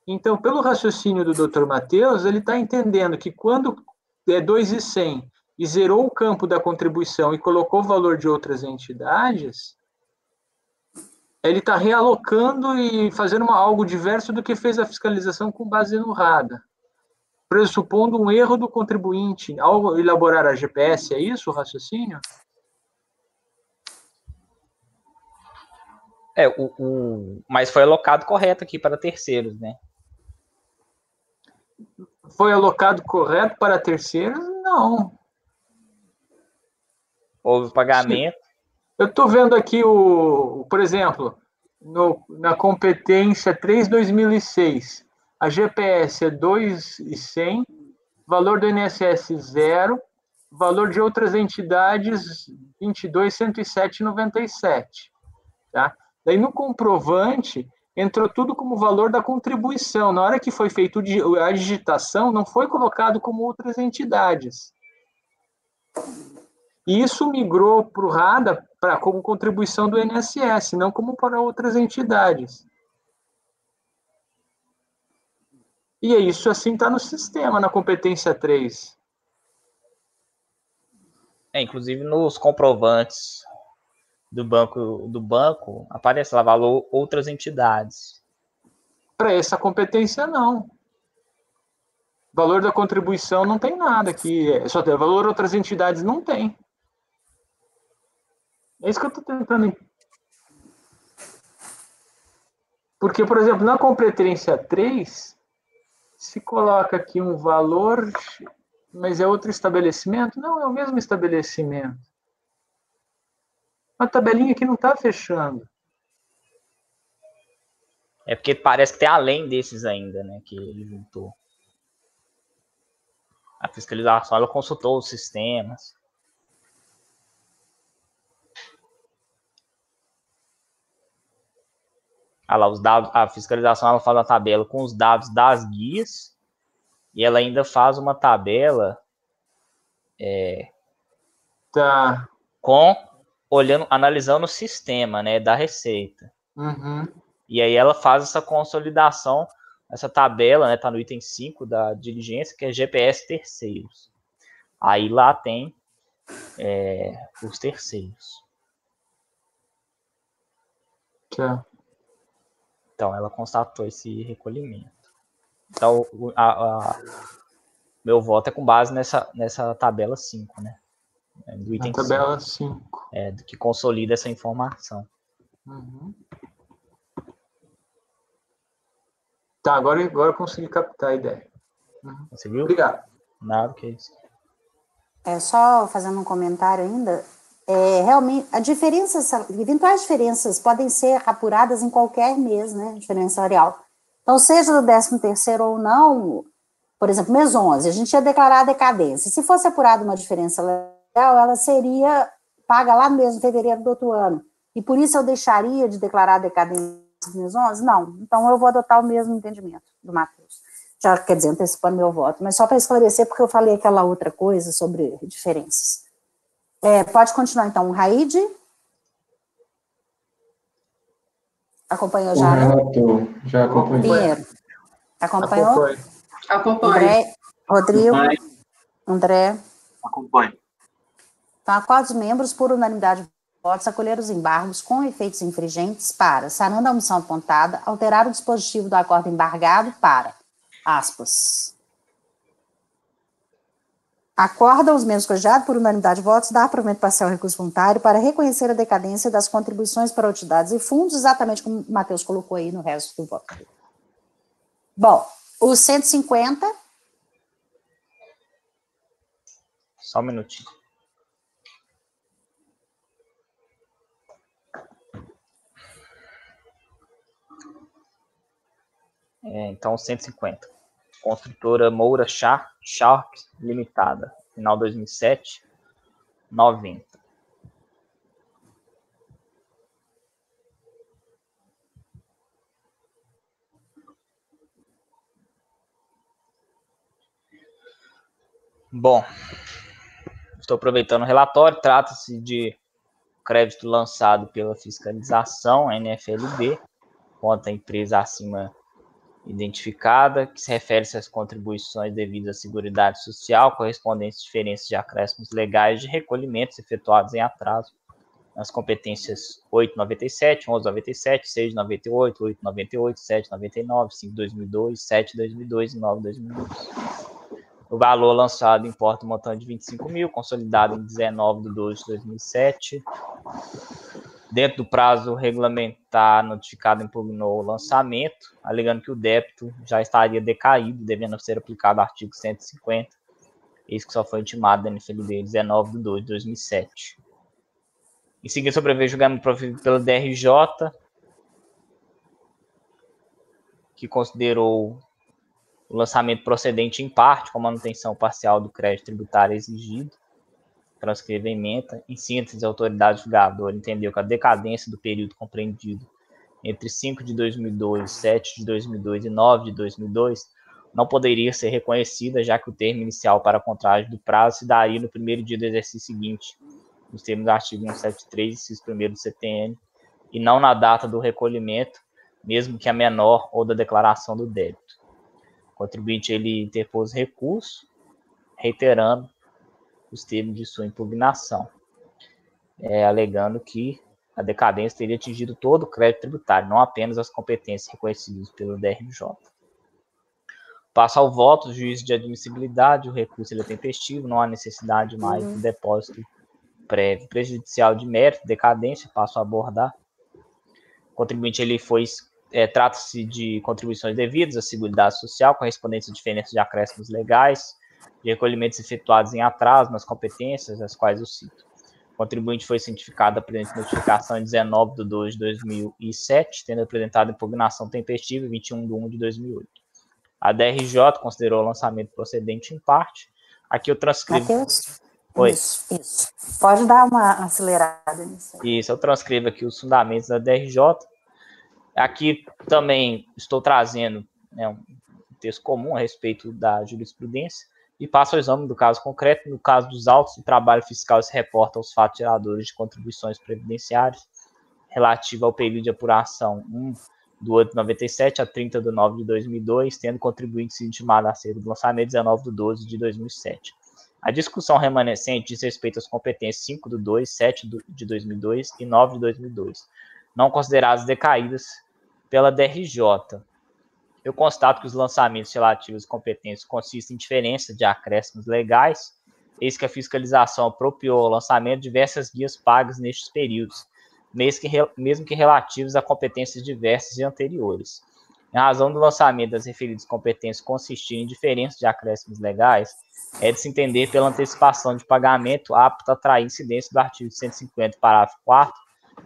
Speaker 6: Então, pelo raciocínio do Dr. Matheus, ele está entendendo que quando é 2.100 e zerou o campo da contribuição e colocou o valor de outras entidades, ele está realocando e fazendo algo diverso do que fez a fiscalização com base no RADA, pressupondo um erro do contribuinte ao elaborar a GPS, é isso o raciocínio?
Speaker 1: Mas foi alocado correto aqui para terceiros, né?
Speaker 6: Foi alocado correto para terceiros? Não.
Speaker 1: Houve pagamento.
Speaker 6: Eu estou vendo aqui, por exemplo, na competência 3/2006, a GPS é 2.100, valor do INSS 0, valor de outras entidades 22.107,97. Tá? Daí no comprovante entrou tudo como valor da contribuição. Na hora que foi feita a digitação, não foi colocado como outras entidades. E isso migrou para o RADA como contribuição do INSS, não como para outras entidades. E é isso assim está no sistema, na competência 3.
Speaker 1: Inclusive nos comprovantes do banco aparece lá valor outras entidades.
Speaker 6: Para essa competência, não. Valor da contribuição não tem nada aqui. Só tem valor outras entidades, não tem. É isso que eu estou tentando. Porque, por exemplo, na competência 3, se coloca aqui um valor, mas é outro estabelecimento? Não, é o mesmo estabelecimento. A tabelinha aqui não está fechando.
Speaker 1: É porque parece que tem além desses ainda, né? Que ele juntou. A fiscalização, ela consultou os sistemas. Lá, os dados, a fiscalização ela faz uma tabela com os dados das guias e ela ainda faz uma tabela analisando o sistema, né, da Receita.
Speaker 6: Uhum.
Speaker 1: E aí ela faz essa consolidação, essa tabela, né, tá no item 5 da diligência, que é GPS terceiros. Aí lá tem os terceiros.
Speaker 6: Tá.
Speaker 1: Então, ela constatou esse recolhimento. Então, meu voto é com base nessa tabela 5, né? Do item
Speaker 6: na tabela 5.
Speaker 1: Que consolida essa informação.
Speaker 6: Uhum. Tá, agora eu consegui captar a ideia. Uhum.
Speaker 1: Você viu?
Speaker 6: Obrigado.
Speaker 1: Nada, que é isso.
Speaker 2: Só fazendo um comentário ainda, realmente, eventuais diferenças podem ser apuradas em qualquer mês, né, diferença salarial. Então, seja do 13º ou não, Por exemplo, mês 11, a gente ia declarar a decadência. Se fosse apurada uma diferença legal, ela seria paga lá mesmo em fevereiro do outro ano. E por isso eu deixaria de declarar a decadência no mês 11? Não. Então eu vou adotar o mesmo entendimento do Matheus. Já, quer dizer, antecipando meu voto. Mas só para esclarecer, porque eu falei aquela outra coisa sobre diferenças. Pode continuar, então. Raide? Acompanhou já, né?
Speaker 5: Já acompanhei.
Speaker 2: Pinheiro? Acompanhou?
Speaker 7: Acompanho.
Speaker 2: André? Rodrigo? André?
Speaker 8: Acompanho.
Speaker 2: Então, qual dos membros, por unanimidade de votos, acolher os embargos com efeitos infringentes para, sanando a omissão apontada, alterar o dispositivo do acordo embargado para, aspas, acorda os membros colegiados, por unanimidade de votos, dar provimento parcial ao recurso voluntário para reconhecer a decadência das contribuições para utilidades e fundos, exatamente como o Matheus colocou aí no resto do voto. Bom, os 150...
Speaker 1: Só um minutinho. Então, 150. Construtora Moura Shark Limitada. Final 2007, 90. Bom, estou aproveitando o relatório. Trata-se de crédito lançado pela fiscalização, NFLB, contra a empresa acima identificada, que se refere-se às contribuições devidas à Seguridade Social, correspondentes a diferenças de acréscimos legais de recolhimentos efetuados em atraso nas competências 897, 1197, 698, 898, 799, 5.2002, 7.2002 e 9.2002. O valor lançado importa um montante de 25 mil, consolidado em 19/12/2007. Dentro do prazo regulamentar, notificado impugnou o lançamento, alegando que o débito já estaria decaído, devendo ser aplicado o artigo 150, isso que só foi intimado da NFLB 19/2/2007. Em seguida, sobreveio o julgamento provido pela DRJ, que considerou o lançamento procedente em parte com manutenção parcial do crédito tributário exigido, transcreve a ementa. Em síntese, a autoridade julgadora entendeu que a decadência do período compreendido entre 5 de 2002, 7 de 2002 e 9 de 2002 não poderia ser reconhecida, já que o termo inicial para a contagem do prazo se daria no primeiro dia do exercício seguinte, nos termos do artigo 173, inciso 1º do CTN, e não na data do recolhimento, mesmo que a menor ou da declaração do débito. O contribuinte ele interpôs recurso, reiterando os termos de sua impugnação, alegando que a decadência teria atingido todo o crédito tributário, não apenas as competências reconhecidas pelo DRJ. Passa ao voto, juízo de admissibilidade, o recurso ele é tempestivo, não há necessidade mais do depósito prévio. Prejudicial de mérito, decadência, passo a abordar. O contribuinte ele trata-se de contribuições devidas à Seguridade Social, correspondentes a diferenças de acréscimos legais, de recolhimentos efetuados em atraso nas competências, as quais eu cito. O contribuinte foi cientificado da presente notificação em 19/2/2007, tendo apresentado impugnação tempestiva em 21/1/2008. A DRJ considerou o lançamento procedente em parte. Aqui eu transcrevo...
Speaker 2: Matheus?
Speaker 1: Oi.
Speaker 2: Isso. Pode dar uma acelerada nisso.
Speaker 1: Isso, eu transcrevo aqui os fundamentos da DRJ. Aqui também estou trazendo um texto comum a respeito da jurisprudência e passo ao exame do caso concreto. No caso dos autos do trabalho fiscal, se reporta aos fatos geradores de contribuições previdenciárias relativo ao período de apuração 1 do 8/97 a 30/9/2002, tendo contribuinte sido intimado acerca do lançamento 19/12/2007. A discussão remanescente diz respeito às competências 5/2, 7/2002 e 9/2002, não consideradas decaídas pela DRJ. Eu constato que os lançamentos relativos às competências consistem em diferença de acréscimos legais, eis que a fiscalização apropriou ao lançamento diversas guias pagas nestes períodos, mesmo que relativos a competências diversas e anteriores. Em razão do lançamento das referidas competências consistirem em diferença de acréscimos legais, é de se entender pela antecipação de pagamento apta a atrair incidência do artigo 150, parágrafo 4º.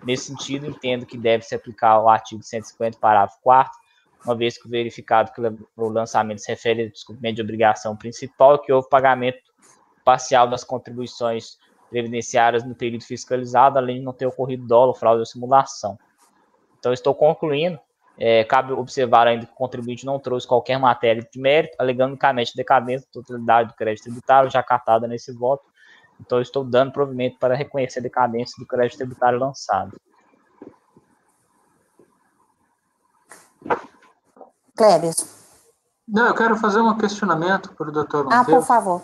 Speaker 1: Nesse sentido, entendo que deve se aplicar o artigo 150, parágrafo 4º, uma vez que o verificado que o lançamento se refere ao descumprimento de obrigação principal, que houve pagamento parcial das contribuições previdenciárias no período fiscalizado, além de não ter ocorrido dolo, fraude ou simulação. Então, estou concluindo. Cabe observar ainda que o contribuinte não trouxe qualquer matéria de mérito, alegando unicamente decadência da totalidade do crédito tributário, já acatada nesse voto. Então, eu estou dando provimento para reconhecer a decadência do crédito tributário lançado.
Speaker 2: Cléber.
Speaker 6: Não, eu quero fazer um questionamento para o doutor Monteiro.
Speaker 2: Por favor.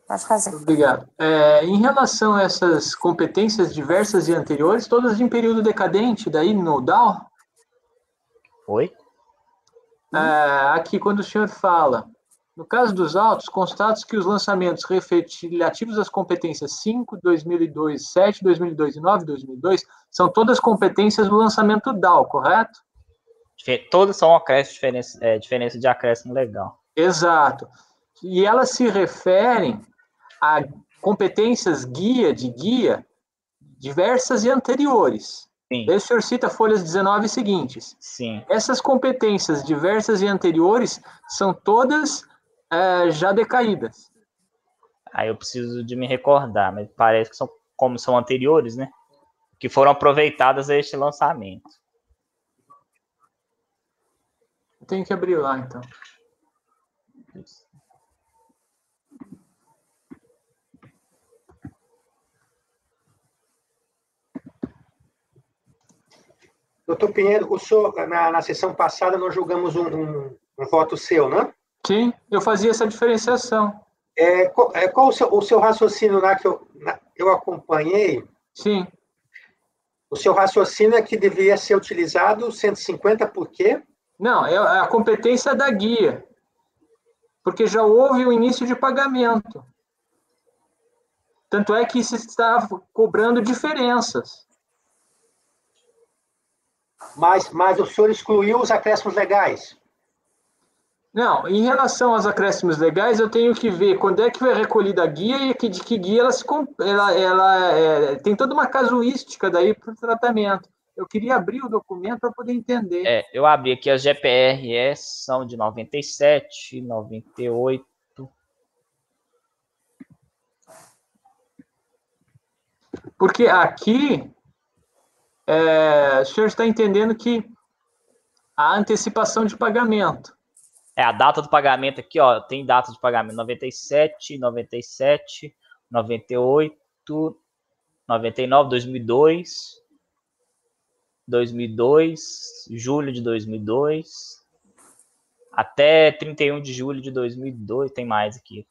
Speaker 2: Pode fazer.
Speaker 6: Obrigado. Em relação a essas competências diversas e anteriores, todas em período decadente, daí no DAO?
Speaker 1: Oi?
Speaker 6: Aqui, quando o senhor fala, no caso dos autos, constata que os lançamentos relativos às competências 5, 2002, 7, 2002 e 9, 2002, são todas competências do lançamento DAO, correto?
Speaker 1: Todas são diferença de acréscimo legal.
Speaker 6: Exato. E elas se referem a competências guia, diversas e anteriores.
Speaker 1: Sim.
Speaker 6: Daí o senhor cita folhas 19 seguintes.
Speaker 1: Sim.
Speaker 6: Essas competências diversas e anteriores são todas já decaídas.
Speaker 1: Aí eu preciso de me recordar, mas parece que são anteriores, né? Que foram aproveitadas a este lançamento.
Speaker 6: Eu tenho que abrir lá, então.
Speaker 1: Isso.
Speaker 4: Doutor Pinheiro, o senhor, na sessão passada, nós julgamos um voto seu, né?
Speaker 6: Sim, eu fazia essa diferenciação.
Speaker 4: Qual o seu raciocínio lá que eu acompanhei?
Speaker 6: Sim.
Speaker 4: O seu raciocínio é que deveria ser utilizado 150 por quê?
Speaker 6: Não, é a competência da guia. Porque já houve o início de pagamento. Tanto é que se está cobrando diferenças.
Speaker 4: Mas o senhor excluiu os acréscimos legais?
Speaker 6: Não, em relação aos acréscimos legais, eu tenho que ver quando é que foi recolhida a guia e de que guia ela tem toda uma casuística daí para o tratamento. Eu queria abrir o documento para poder entender.
Speaker 1: Eu abri aqui as GPRS, são de 97, 98.
Speaker 6: Porque aqui, o senhor está entendendo que a antecipação de pagamento.
Speaker 1: A data do pagamento aqui, ó, tem data de pagamento 97, 97, 98, 99, 2002, 2002, julho de 2002, até 31 de julho de 2002, tem mais aqui.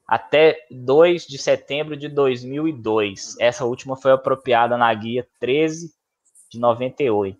Speaker 1: Até 2 de setembro de 2002. Essa última foi apropriada na guia 13 de 98.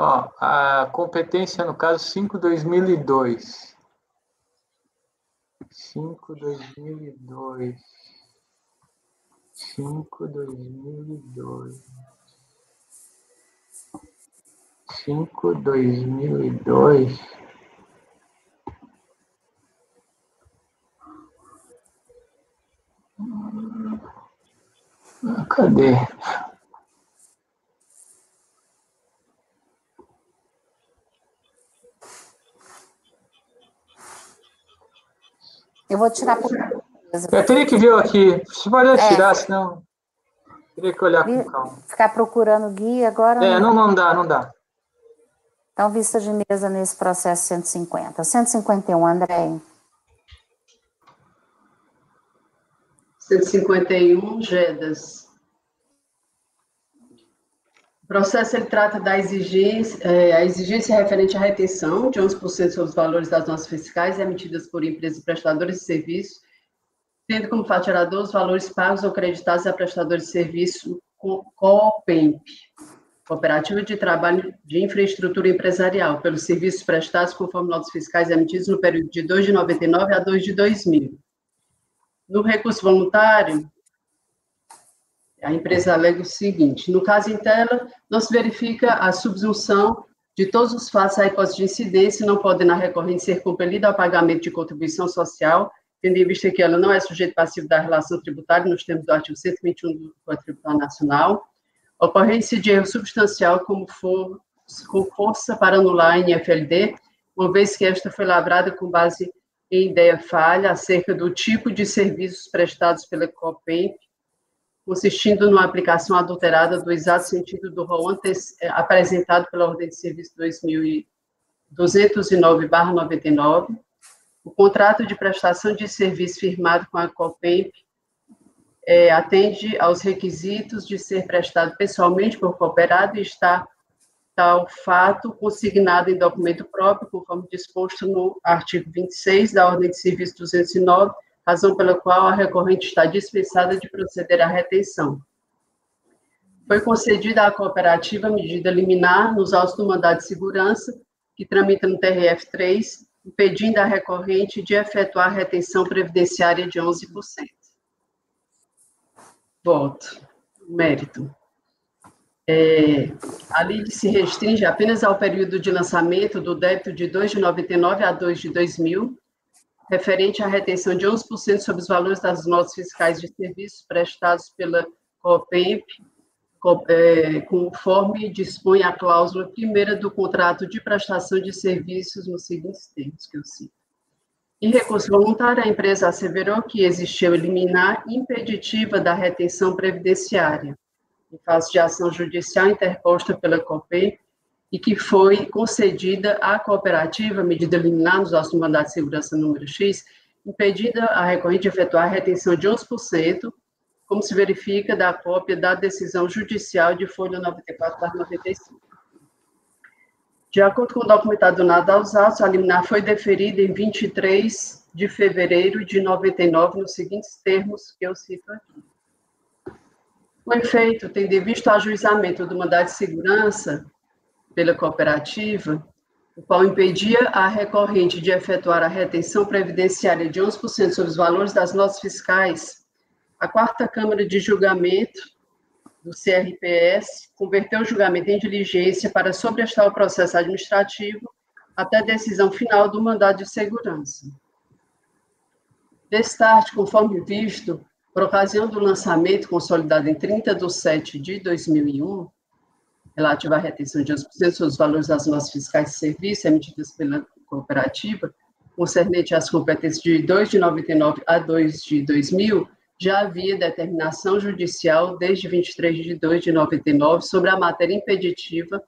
Speaker 6: Ó, a competência, no caso, 5/2002. 5/2002. 5/2002. 5/2002. Cadê?
Speaker 2: Eu vou tirar por...
Speaker 6: Eu teria que ver aqui. Se pode tirar, senão... Teria que olhar com calma.
Speaker 2: Ficar procurando guia agora...
Speaker 6: Não dá.
Speaker 2: Então, vista de mesa nesse processo 150. 151, André.
Speaker 7: 151, Gedas. O processo ele trata da exigência, a exigência referente à retenção de 11% sobre os valores das notas fiscais emitidas por empresas prestadoras de serviço, tendo como faturador os valores pagos ou creditados a prestadores de serviço com COPEMP. Cooperativa de Trabalho de Infraestrutura Empresarial, pelos serviços prestados conforme notas fiscais emitidas no período de 2 de 99 a 2 de 2000. No recurso voluntário, a empresa alega o seguinte: no caso em tela, não se verifica a subsunção de todos os fatos à hipótese de incidência, não podendo a recorrente ser compelida ao pagamento de contribuição social, tendo em vista que ela não é sujeito passivo da relação tributária, nos termos do artigo 121 do Código Tributário Nacional, ocorrência de erro substancial com força para anular a NFLD, uma vez que esta foi lavrada com base em ideia falha acerca do tipo de serviços prestados pela COPEMP, consistindo numa aplicação adulterada do exato sentido do rol apresentado pela Ordem de Serviço 2209/99, o contrato de prestação de serviço firmado com a COPEMP atende aos requisitos de ser prestado pessoalmente por cooperado e está tal fato consignado em documento próprio, conforme disposto no artigo 26 da Ordem de Serviço 209, razão pela qual a recorrente está dispensada de proceder à retenção. Foi concedida à cooperativa medida liminar nos autos do mandado de segurança, que tramita no TRF3, impedindo a recorrente de efetuar a retenção previdenciária de 11%. Voto. Mérito. A lide se restringe apenas ao período de lançamento do débito de 2 de 99 a 2 de 2000, referente à retenção de 11% sobre os valores das notas fiscais de serviços prestados pela COPEMP, conforme dispõe a cláusula primeira do contrato de prestação de serviços nos seguintes termos, que eu cito. Em recurso voluntário, a empresa asseverou que existiu liminar impeditiva da retenção previdenciária, em face de ação judicial interposta pela COPEMP, e que foi concedida à cooperativa, medida liminar nos autos do mandado de segurança número X, impedida a recorrente de efetuar a retenção de 11%, como se verifica da cópia da decisão judicial de folha 94/95. De acordo com o documentado donado aos autos, a liminar foi deferida em 23 de fevereiro de 99, nos seguintes termos que eu cito aqui. Com efeito, tendo em vista o ajuizamento do mandado de segurança pela cooperativa, o qual impedia a recorrente de efetuar a retenção previdenciária de 11% sobre os valores das notas fiscais, a quarta Câmara de Julgamento do CRPS converteu o julgamento em diligência para sobrestar o processo administrativo até a decisão final do mandado de segurança. Destarte, conforme visto, por ocasião do lançamento consolidado em 30 de setembro de 2001, relativo à retenção de 11% sobre os valores das notas fiscais de serviço emitidas pela cooperativa, concernente às competências de 2 de 99 a 2 de 2000, já havia determinação judicial desde 23 de 2 de 99 sobre a matéria impeditiva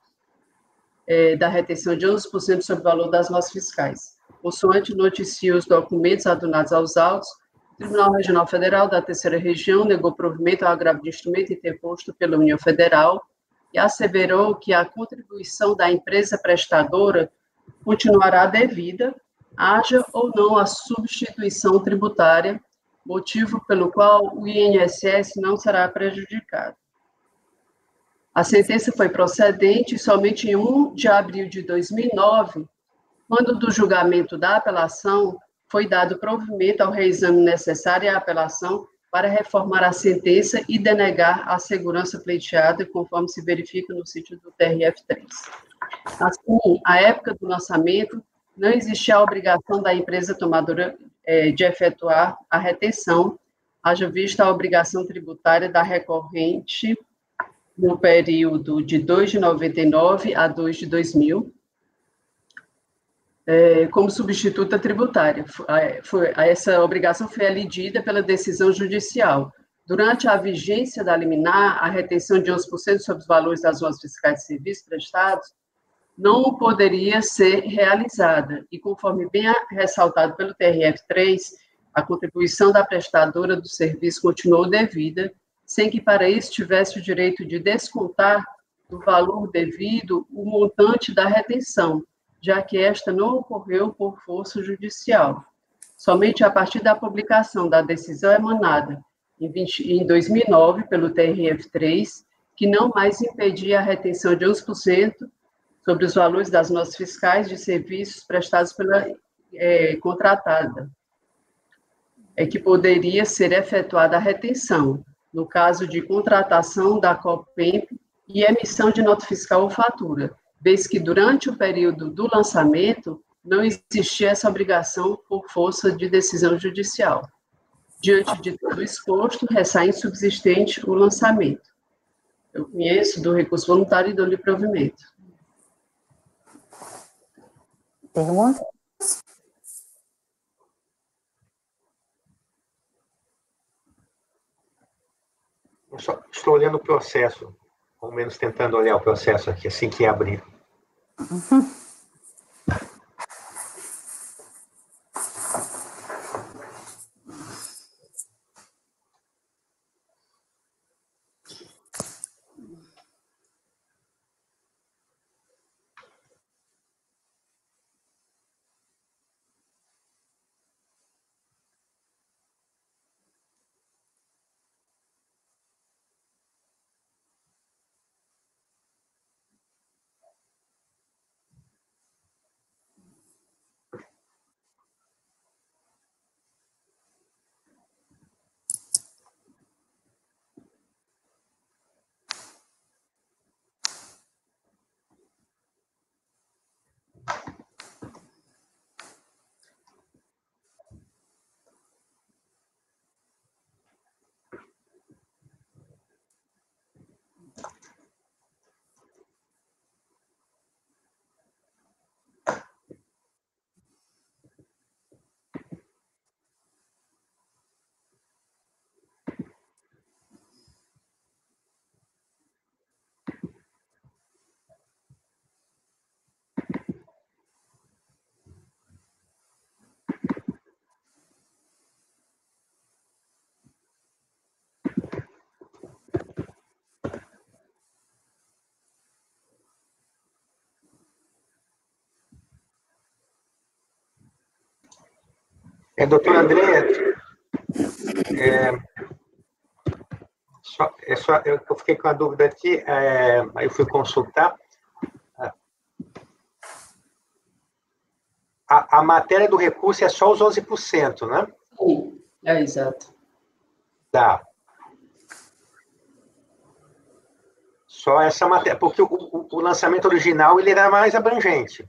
Speaker 7: da retenção de 11% sobre o valor das notas fiscais. Consoante noticia os documentos adunados aos autos, o Tribunal Regional Federal da Terceira Região negou provimento ao agravo de instrumento interposto pela União Federal e asseverou que a contribuição da empresa prestadora continuará devida, haja ou não a substituição tributária, motivo pelo qual o INSS não será prejudicado. A sentença foi procedente somente em 1 de abril de 2009, quando do julgamento da apelação foi dado provimento ao reexame necessário à apelação para reformar a sentença e denegar a segurança pleiteada, conforme se verifica no sítio do TRF3. Assim, à época do lançamento, não existia a obrigação da empresa tomadora de efetuar a retenção, haja vista a obrigação tributária da recorrente no período de 2 de 99 a 2 de 2000, como substituta tributária. Essa obrigação foi elidida pela decisão judicial. Durante a vigência da liminar, a retenção de 11% sobre os valores das notas fiscais de serviços prestados não poderia ser realizada, e conforme bem ressaltado pelo TRF3, a contribuição da prestadora do serviço continuou devida, sem que para isso tivesse o direito de descontar do valor devido o montante da retenção, já que esta não ocorreu por força judicial. Somente a partir da publicação da decisão emanada em 2009 pelo TRF3 que não mais impedia a retenção de 11% sobre os valores das notas fiscais de serviços prestados pela contratada, que poderia ser efetuada a retenção, no caso de contratação da COPEMP e emissão de nota fiscal ou fatura, vez que durante o período do lançamento não existia essa obrigação por força de decisão judicial. Diante de tudo exposto, ressai insubsistente o lançamento. Eu conheço do recurso voluntário e dou-lhe provimento.
Speaker 2: Pergunta?
Speaker 4: Estou olhando o processo, ou menos tentando olhar o processo aqui, assim que abrir. Doutor André, eu fiquei com a dúvida aqui, aí eu fui consultar. A matéria do recurso é só os 11%, né?
Speaker 7: Sim, exato.
Speaker 4: Tá. Só essa matéria, porque o lançamento original ele era mais abrangente.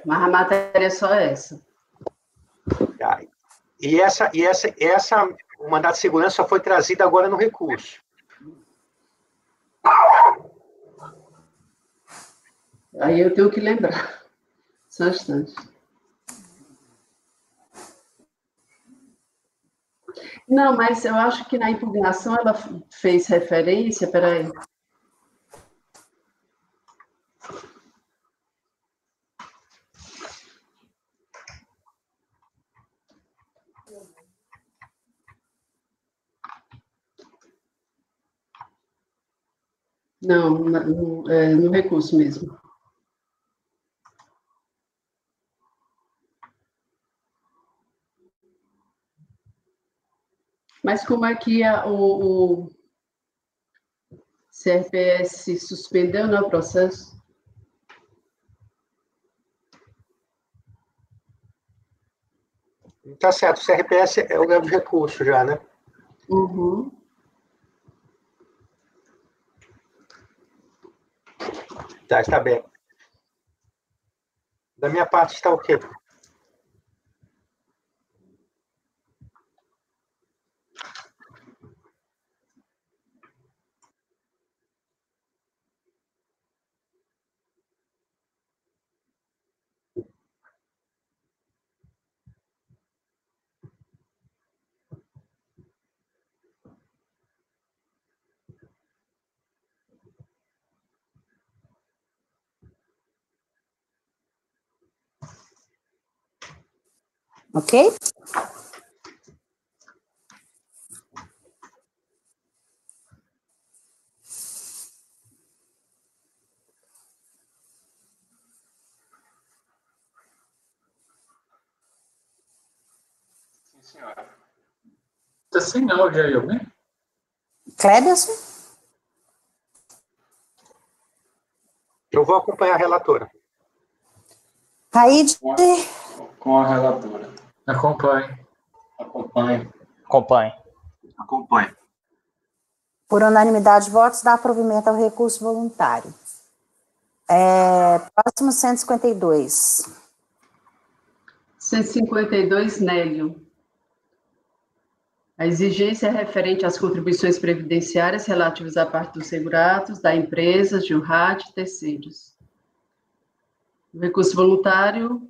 Speaker 7: Mas a matéria é só essa.
Speaker 4: Tá. E o mandato de segurança só foi trazido agora no recurso.
Speaker 7: Aí eu tenho que lembrar. Só um instante. Não, mas eu acho que na impugnação ela fez referência, peraí. Não, no recurso mesmo. Mas como é que o CRPS suspendeu, né, o processo?
Speaker 4: Tá certo, o CRPS é o grande recurso já, né?
Speaker 7: Uhum.
Speaker 4: Tá, está bem. Da minha parte está o quê?
Speaker 2: Ok?
Speaker 6: Sim, senhora. Está sem áudio aí, alguém?
Speaker 2: Cléberson?
Speaker 4: Eu vou acompanhar a relatora.
Speaker 2: Raíde?
Speaker 5: Com a relatora.
Speaker 6: Acompanhe.
Speaker 8: Acompanhe.
Speaker 1: Acompanhe.
Speaker 8: Acompanhe.
Speaker 2: Por unanimidade de votos, dá provimento ao recurso voluntário. Próximo 152.
Speaker 7: 152, Nélio. A exigência é referente às contribuições previdenciárias relativas à parte dos segurados, da empresa, Gilrat e terceiros. O recurso voluntário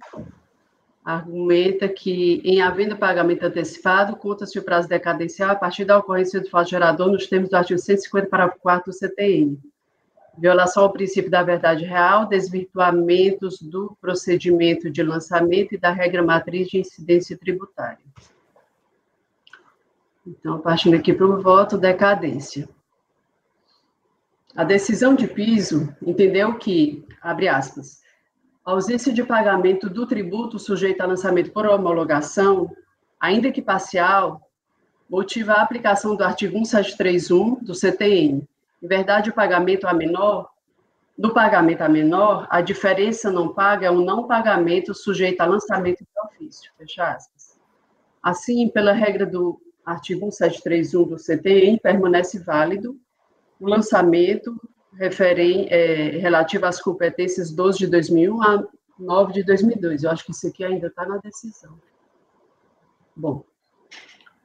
Speaker 7: argumenta que, em havendo pagamento antecipado, conta-se o prazo decadencial a partir da ocorrência do fato gerador nos termos do artigo 150, parágrafo 4 do CTN. Violação ao princípio da verdade real, desvirtuamentos do procedimento de lançamento e da regra matriz de incidência tributária. Então, partindo aqui para o voto, decadência. A decisão de piso entendeu que, abre aspas, a ausência de pagamento do tributo sujeito a lançamento por homologação, ainda que parcial, motiva a aplicação do artigo 1731 do CTN. Em verdade, o pagamento a menor, do pagamento a menor, a diferença não paga é o não pagamento sujeito a lançamento de ofício, fecha aspas. Assim, pela regra do artigo 1731 do CTN, permanece válido o lançamento relativo às competências 12 de 2001 a 9 de 2002. Eu acho que isso aqui ainda está na decisão. Bom,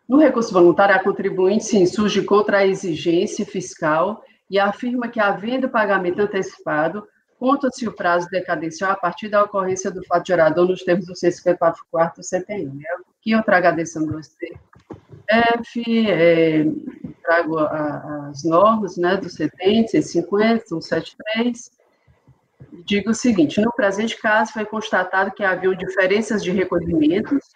Speaker 7: no recurso voluntário, a contribuinte se insurge contra a exigência fiscal e afirma que, havendo pagamento antecipado, conta-se o prazo decadencial a partir da ocorrência do fato gerador nos termos do 154 do CTN. Aqui eu trago a decisão do STF, trago as normas, né, do CTN, 150, 173, e digo o seguinte: no presente caso, foi constatado que haviam diferenças de recolhimentos,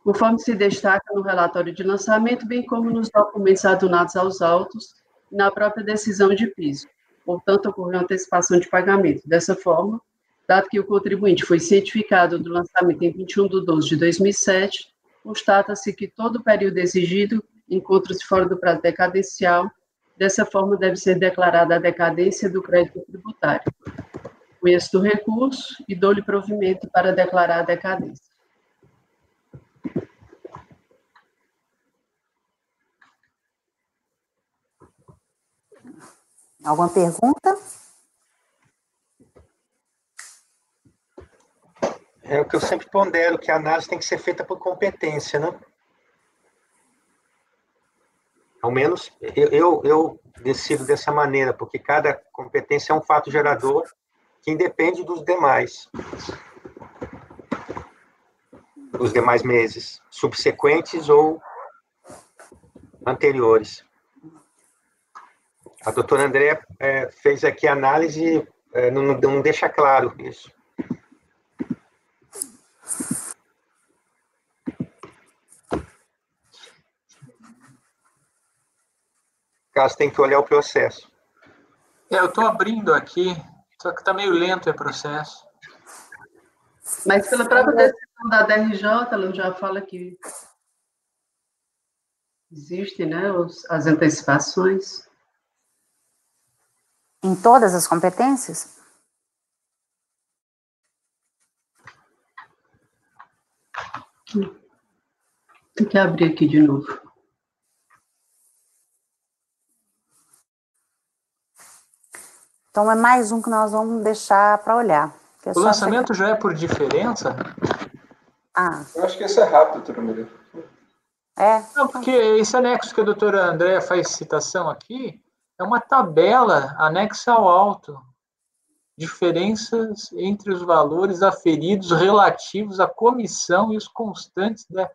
Speaker 7: conforme se destaca no relatório de lançamento, bem como nos documentos adunados aos autos e na própria decisão de piso. Portanto, ocorreu antecipação de pagamento. Dessa forma, dado que o contribuinte foi cientificado do lançamento em 21/12/2007, constata-se que todo o período exigido encontra-se fora do prazo decadencial. Dessa forma, deve ser declarada a decadência do crédito tributário. Conheço do recurso e dou-lhe provimento para declarar a decadência.
Speaker 2: Alguma pergunta?
Speaker 4: É o que eu sempre pondero, que a análise tem que ser feita por competência, né? Ao menos eu decido dessa maneira, porque cada competência é um fato gerador que independe dos demais meses, subsequentes ou anteriores. A doutora Andréa fez aqui a análise, não deixa claro isso. Caso tem que olhar o processo.
Speaker 6: Eu estou abrindo aqui, só que está meio lento o processo.
Speaker 7: Mas pela própria decisão da DRJ, ela já fala que existem, né, as antecipações.
Speaker 2: Em todas as competências?
Speaker 7: Tem que abrir aqui de novo.
Speaker 2: Então, é mais um que nós vamos deixar para olhar.
Speaker 6: O lançamento já é por diferença?
Speaker 5: Eu acho que isso é rápido, doutora Maria.
Speaker 6: Não, porque esse anexo que a doutora Andréa faz citação aqui é uma tabela anexa ao auto. Diferenças entre os valores aferidos relativos à comissão e os constantes da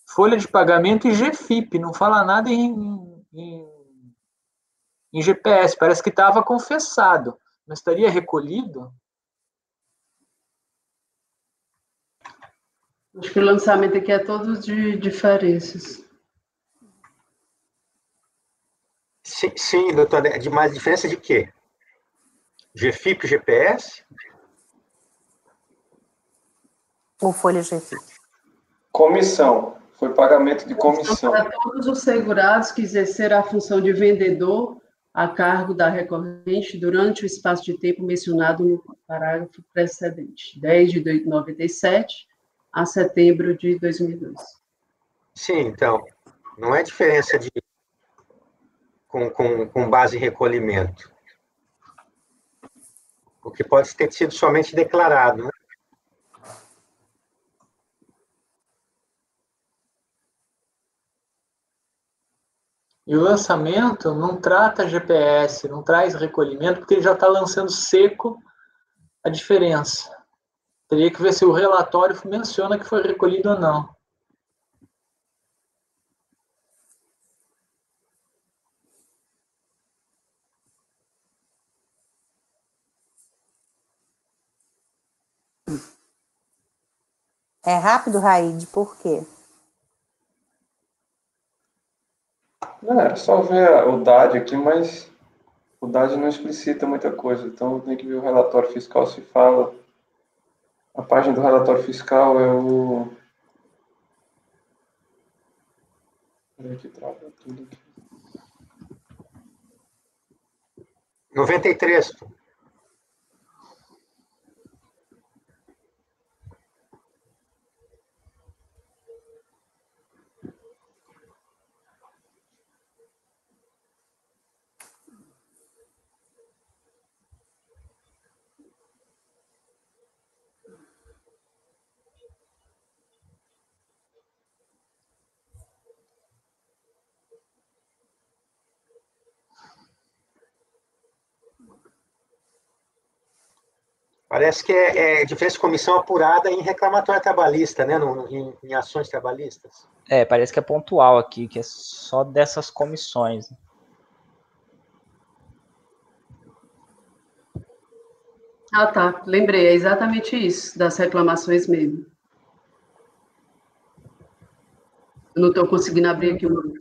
Speaker 6: folha de pagamento e GFIP. Não fala nada em GPS. Parece que estava confessado. Mas estaria recolhido?
Speaker 7: Acho que o lançamento aqui é todo de diferenças.
Speaker 4: Sim, doutora, de mais diferença de quê? GFIP, GPS?
Speaker 2: Ou folha GFIP?
Speaker 5: Comissão. Foi pagamento de comissão.
Speaker 7: Para todos os segurados que exerceram a função de vendedor a cargo da recorrente durante o espaço de tempo mencionado no parágrafo precedente, 10 de 97 a setembro de 2002.
Speaker 4: Sim, então, não é diferença com base em recolhimento. O que pode ter sido somente declarado, né?
Speaker 6: E o lançamento não trata GPS, não traz recolhimento, porque ele já está lançando seco a diferença. Teria que ver se o relatório menciona que foi recolhido ou não.
Speaker 2: É rápido, Raíde, por quê?
Speaker 5: Não, era só ver o DAD aqui, mas o DAD não explicita muita coisa, então tem que ver o relatório fiscal se fala. A página do relatório fiscal é o... Peraí que trava tudo aqui.
Speaker 4: 93. Parece que é diferença de comissão apurada em reclamatória trabalhista, né? Em ações trabalhistas.
Speaker 1: Parece que é pontual aqui, que é só dessas comissões.
Speaker 7: Ah, tá. Lembrei, é exatamente isso, das reclamações mesmo. Eu não estou conseguindo abrir aqui o...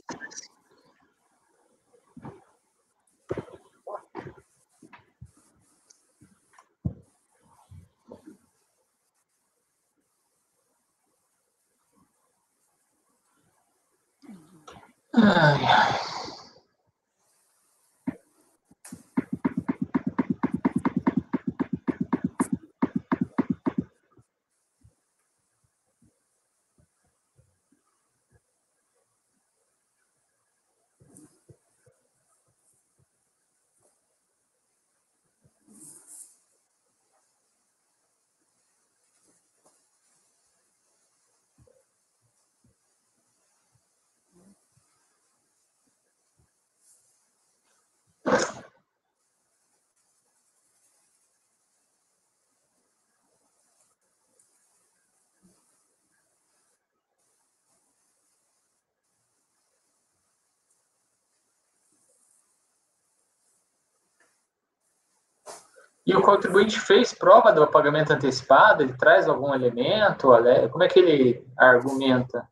Speaker 6: E o contribuinte fez prova do pagamento antecipado? Ele traz algum elemento? Como é que ele argumenta?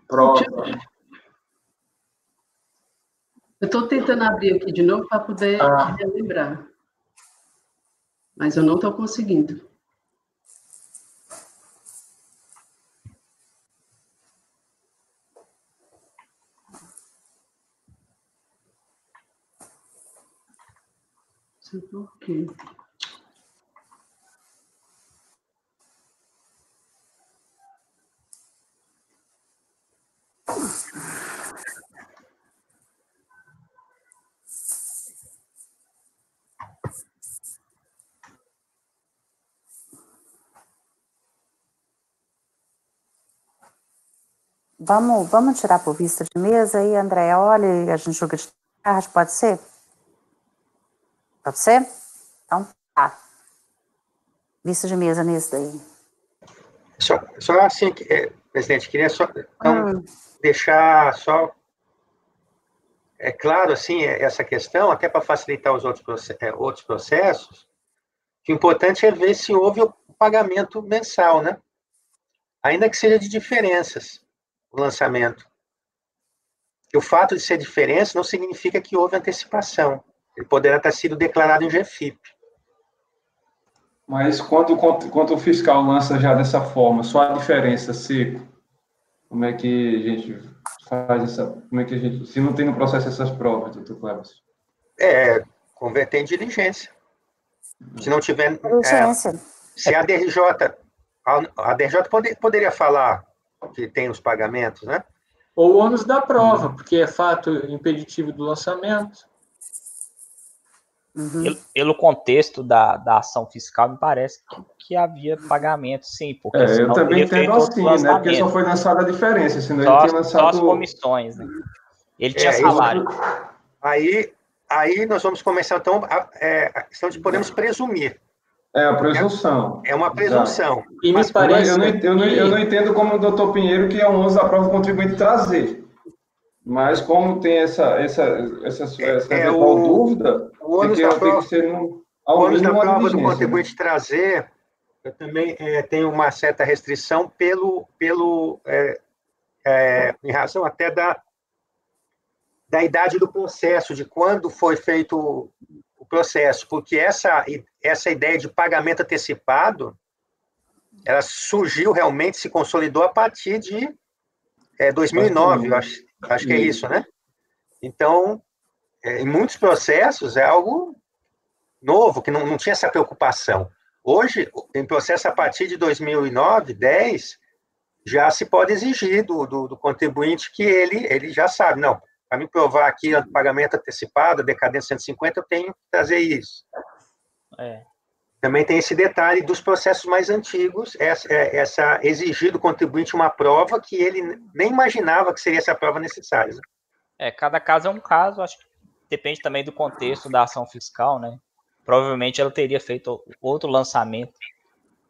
Speaker 6: Prova.
Speaker 7: Eu estou tentando abrir aqui de novo para poder relembrar. Mas eu não estou conseguindo. Não sei por quê.
Speaker 2: Vamos tirar por vista de mesa aí, André, olha, e a gente joga de tarde, pode ser? Pode ser? Então, tá. Vista de mesa nesse daí.
Speaker 4: Só assim, presidente, queria só deixar só claro assim essa questão, até para facilitar os outros processos, que o importante é ver se houve o pagamento mensal, né? Ainda que seja de diferenças, o lançamento. E o fato de ser diferença não significa que houve antecipação. Ele poderá ter sido declarado em GFIP.
Speaker 5: Mas quando o fiscal lança já dessa forma, só a diferença seco, como é que a gente faz essa... Como é que a gente... Se não tem no processo essas provas, doutor Cleberson?
Speaker 4: Converter em diligência. Se não tiver...
Speaker 2: Diligência.
Speaker 4: Se a DRJ... A DRJ poderia falar que tem os pagamentos, né?
Speaker 6: Ou o ônus da prova, porque é fato impeditivo do lançamento.
Speaker 1: Pelo contexto da ação fiscal, me parece que havia pagamento, sim. Porque
Speaker 5: Eu também entendo assim, né? Porque só foi lançada a diferença, senão ele tinha lançado...
Speaker 1: Só as comissões, né? Ele tinha salário.
Speaker 4: Aí nós vamos começar, então, a questão de podemos presumir.
Speaker 5: A presunção.
Speaker 4: É uma presunção.
Speaker 5: Exato. E me parece... Eu não entendo como o doutor Pinheiro que é um ônus da prova do contribuinte trazer. Mas como tem essa eventual dúvida,
Speaker 4: o ônus da prova do contribuinte trazer, eu também tenho uma certa restrição em razão até da idade do processo, de quando foi feito o processo, porque essa ideia de pagamento antecipado, ela surgiu realmente, se consolidou a partir de 2009, eu acho que é isso, né? Então, em muitos processos é algo novo, que não tinha essa preocupação. Hoje, em processo a partir de 2009, 10, já se pode exigir do contribuinte que ele já sabe, não, para me provar aqui o pagamento antecipado, decadência 150, eu tenho que trazer isso. Também tem esse detalhe dos processos mais antigos, essa exigir do contribuinte uma prova que ele nem imaginava que seria essa prova necessária.
Speaker 1: Cada caso é um caso, acho que depende também do contexto da ação fiscal, né? Provavelmente ela teria feito outro lançamento,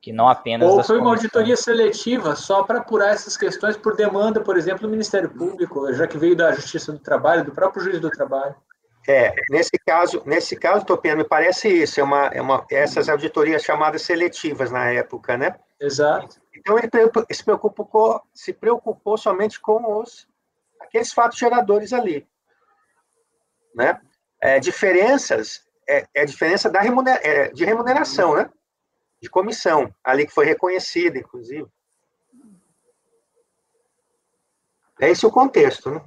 Speaker 1: que não apenas...
Speaker 6: Ou foi uma auditoria seletiva, só para apurar essas questões por demanda, por exemplo, do Ministério Público, já que veio da Justiça do Trabalho, do próprio Juiz do Trabalho.
Speaker 4: Nesse caso, Topiano, me parece isso, essas auditorias chamadas seletivas na época, né?
Speaker 6: Exato.
Speaker 4: Então, ele se preocupou somente com aqueles fatos geradores ali, né? Diferenças, a diferença de remuneração, né? De comissão, ali que foi reconhecida, inclusive. É esse o contexto, né?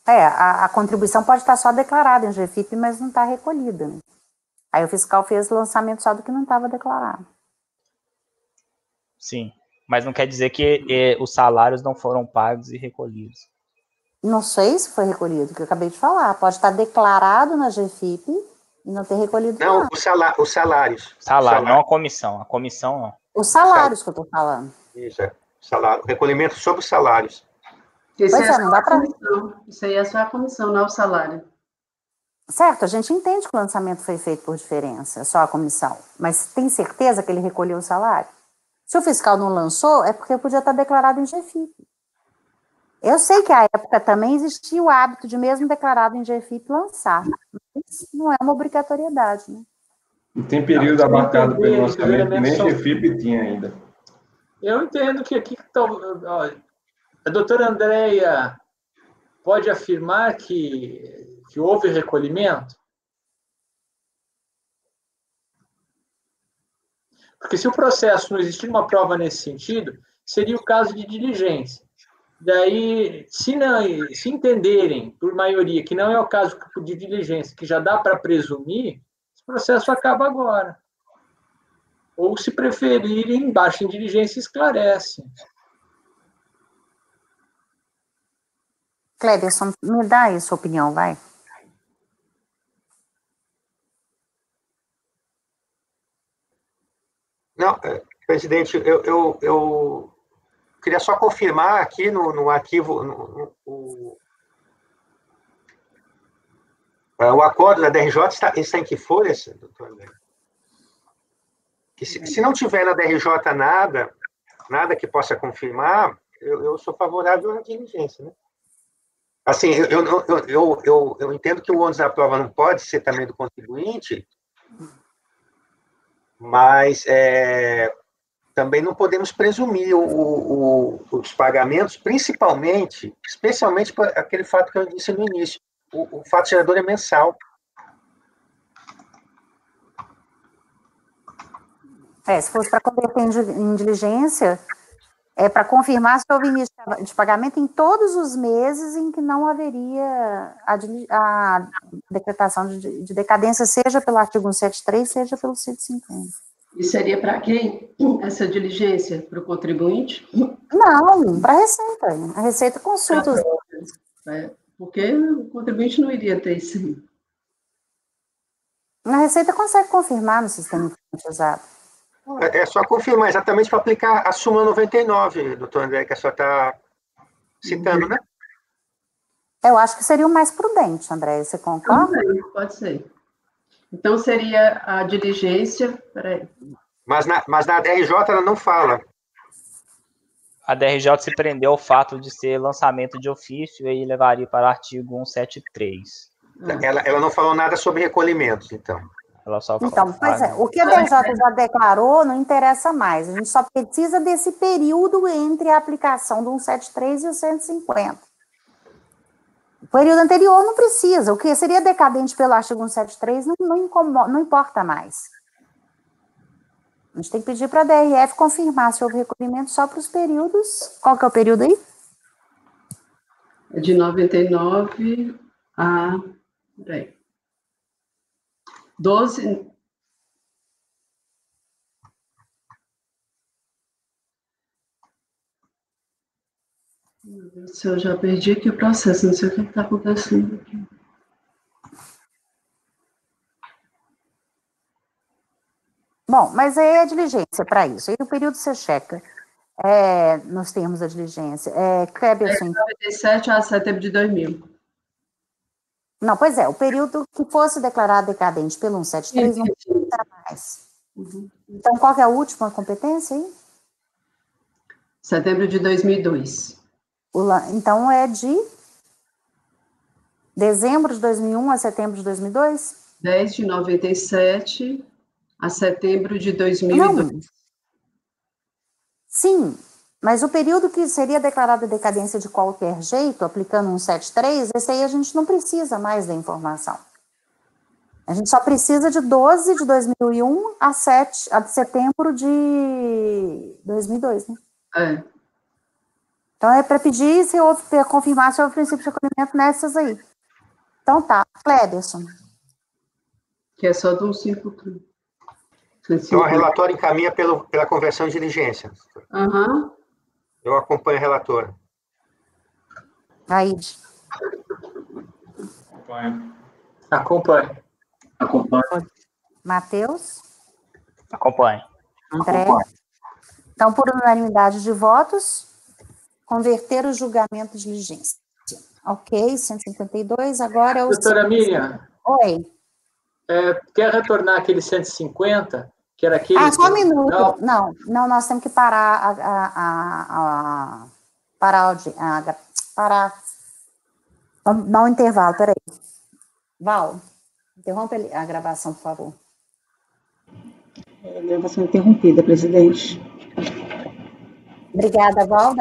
Speaker 2: A contribuição pode estar só declarada em GFIP, mas não está recolhida, né? Aí o fiscal fez o lançamento só do que não estava declarado.
Speaker 1: Sim, mas não quer dizer que os salários não foram pagos e recolhidos.
Speaker 2: Não sei se foi recolhido, que eu acabei de falar. Pode estar declarado na GFIP e não ter recolhido nada.
Speaker 4: Os salários.
Speaker 1: Salário, não a comissão. A comissão, não.
Speaker 2: Os salários que eu estou falando.
Speaker 4: Isso, salário. Recolhimento sobre os salários.
Speaker 7: Isso aí é só a comissão, não é o salário.
Speaker 2: Certo, a gente entende que o lançamento foi feito por diferença, só a comissão. Mas tem certeza que ele recolheu o salário? Se o fiscal não lançou, é porque podia estar declarado em GFIP. Eu sei que à época também existia o hábito de, mesmo declarado em GFIP, lançar. Mas não é uma obrigatoriedade, né?
Speaker 5: E tem período abarcado pelo lançamento que nem GFIP tinha ainda.
Speaker 6: Eu entendo que aqui... A doutora Andréia pode afirmar que houve recolhimento? Porque se o processo não existir uma prova nesse sentido, seria o caso de diligência. Daí, se entenderem, por maioria, que não é o caso de diligência, que já dá para presumir, esse processo acaba agora. Ou, se preferirem, baixa em diligência e esclarece.
Speaker 2: Cleberson, me dá aí sua opinião, vai.
Speaker 4: Não, presidente, eu queria só confirmar aqui no arquivo, o acordo da DRJ está em que folha, doutor André? Se não tiver na DRJ nada que possa confirmar, eu sou favorável à diligência, né? Assim, eu entendo que o ônus da prova não pode ser também do contribuinte, mas também não podemos presumir os pagamentos, especialmente por aquele fato que eu disse no início, o fato gerador é mensal.
Speaker 2: Se fosse para converter em diligência, É para confirmar se houve início de pagamento em todos os meses em que não haveria a decretação de decadência, seja pelo artigo 173, seja pelo 150.
Speaker 7: E seria para quem essa diligência? Para o contribuinte?
Speaker 2: Não, para a Receita. A Receita consulta os...
Speaker 7: Porque o contribuinte não iria ter isso.
Speaker 2: A Receita consegue confirmar no sistema informatizado.
Speaker 4: É só confirmar, exatamente para aplicar a súmula 99, doutor André, que a senhora está citando, né?
Speaker 2: Eu acho que seria o mais prudente, André, você concorda?
Speaker 7: Pode ser. Então, seria a diligência... Peraí.
Speaker 4: Mas na DRJ ela não fala.
Speaker 1: A DRJ se prendeu ao fato de ser lançamento de ofício e aí levaria para o artigo 173.
Speaker 4: Ela não falou nada sobre recolhimentos, então.
Speaker 1: Ela só
Speaker 2: Então, pois é, o que a DRJ já declarou não interessa mais. A gente só precisa desse período entre a aplicação do 173 e o 150. O período anterior não precisa. O que seria decadente pelo artigo 173 não importa mais. A gente tem que pedir para a DRF confirmar se houve recolhimento só para os períodos. Qual que é o período aí?
Speaker 7: É de 99 a... Peraí. 12... Meu Deus do céu, eu já perdi aqui o processo, não sei o que está acontecendo aqui.
Speaker 2: Bom, mas aí é a diligência para isso. Aí o período você checa nos termos da diligência.
Speaker 7: De 97 a setembro de 2000.
Speaker 2: Não, pois é, o período que fosse declarado decadente pelo 173 não precisa mais.
Speaker 7: Uhum.
Speaker 2: Então, qual que é a última competência aí?
Speaker 7: Setembro de 2002.
Speaker 2: Então, é de dezembro de 2001 a setembro de 2002?
Speaker 7: 10 de 97 a setembro de 2002.
Speaker 2: Não. Sim, mas o período que seria declarado decadência de qualquer jeito, aplicando 173, esse aí a gente não precisa mais da informação. A gente só precisa de 12 de 2001 a setembro de 2002, né?
Speaker 7: É.
Speaker 2: Então, é para pedir se houve, confirmar se houve princípio de recolhimento nessas aí. Então, tá. Cleberson.
Speaker 7: Que é só do 153.
Speaker 4: Então, a relatora encaminha pela conversão de diligência.
Speaker 7: Aham.
Speaker 4: Eu acompanho a relatora.
Speaker 2: Aide.
Speaker 6: Acompanho.
Speaker 2: Matheus.
Speaker 1: acompanhe.
Speaker 2: André. Então, por unanimidade de votos, converter o julgamento de diligência. Ok, 152, agora é o...
Speaker 6: Doutora Miriam.
Speaker 2: Oi.
Speaker 6: Quer retornar aquele 150, que era aquele...
Speaker 2: Só um minuto. Não, nós temos que parar vamos dar um intervalo, peraí. Val, interrompe a gravação, por favor.
Speaker 3: Gravação interrompida, presidente.
Speaker 2: Obrigada, Val.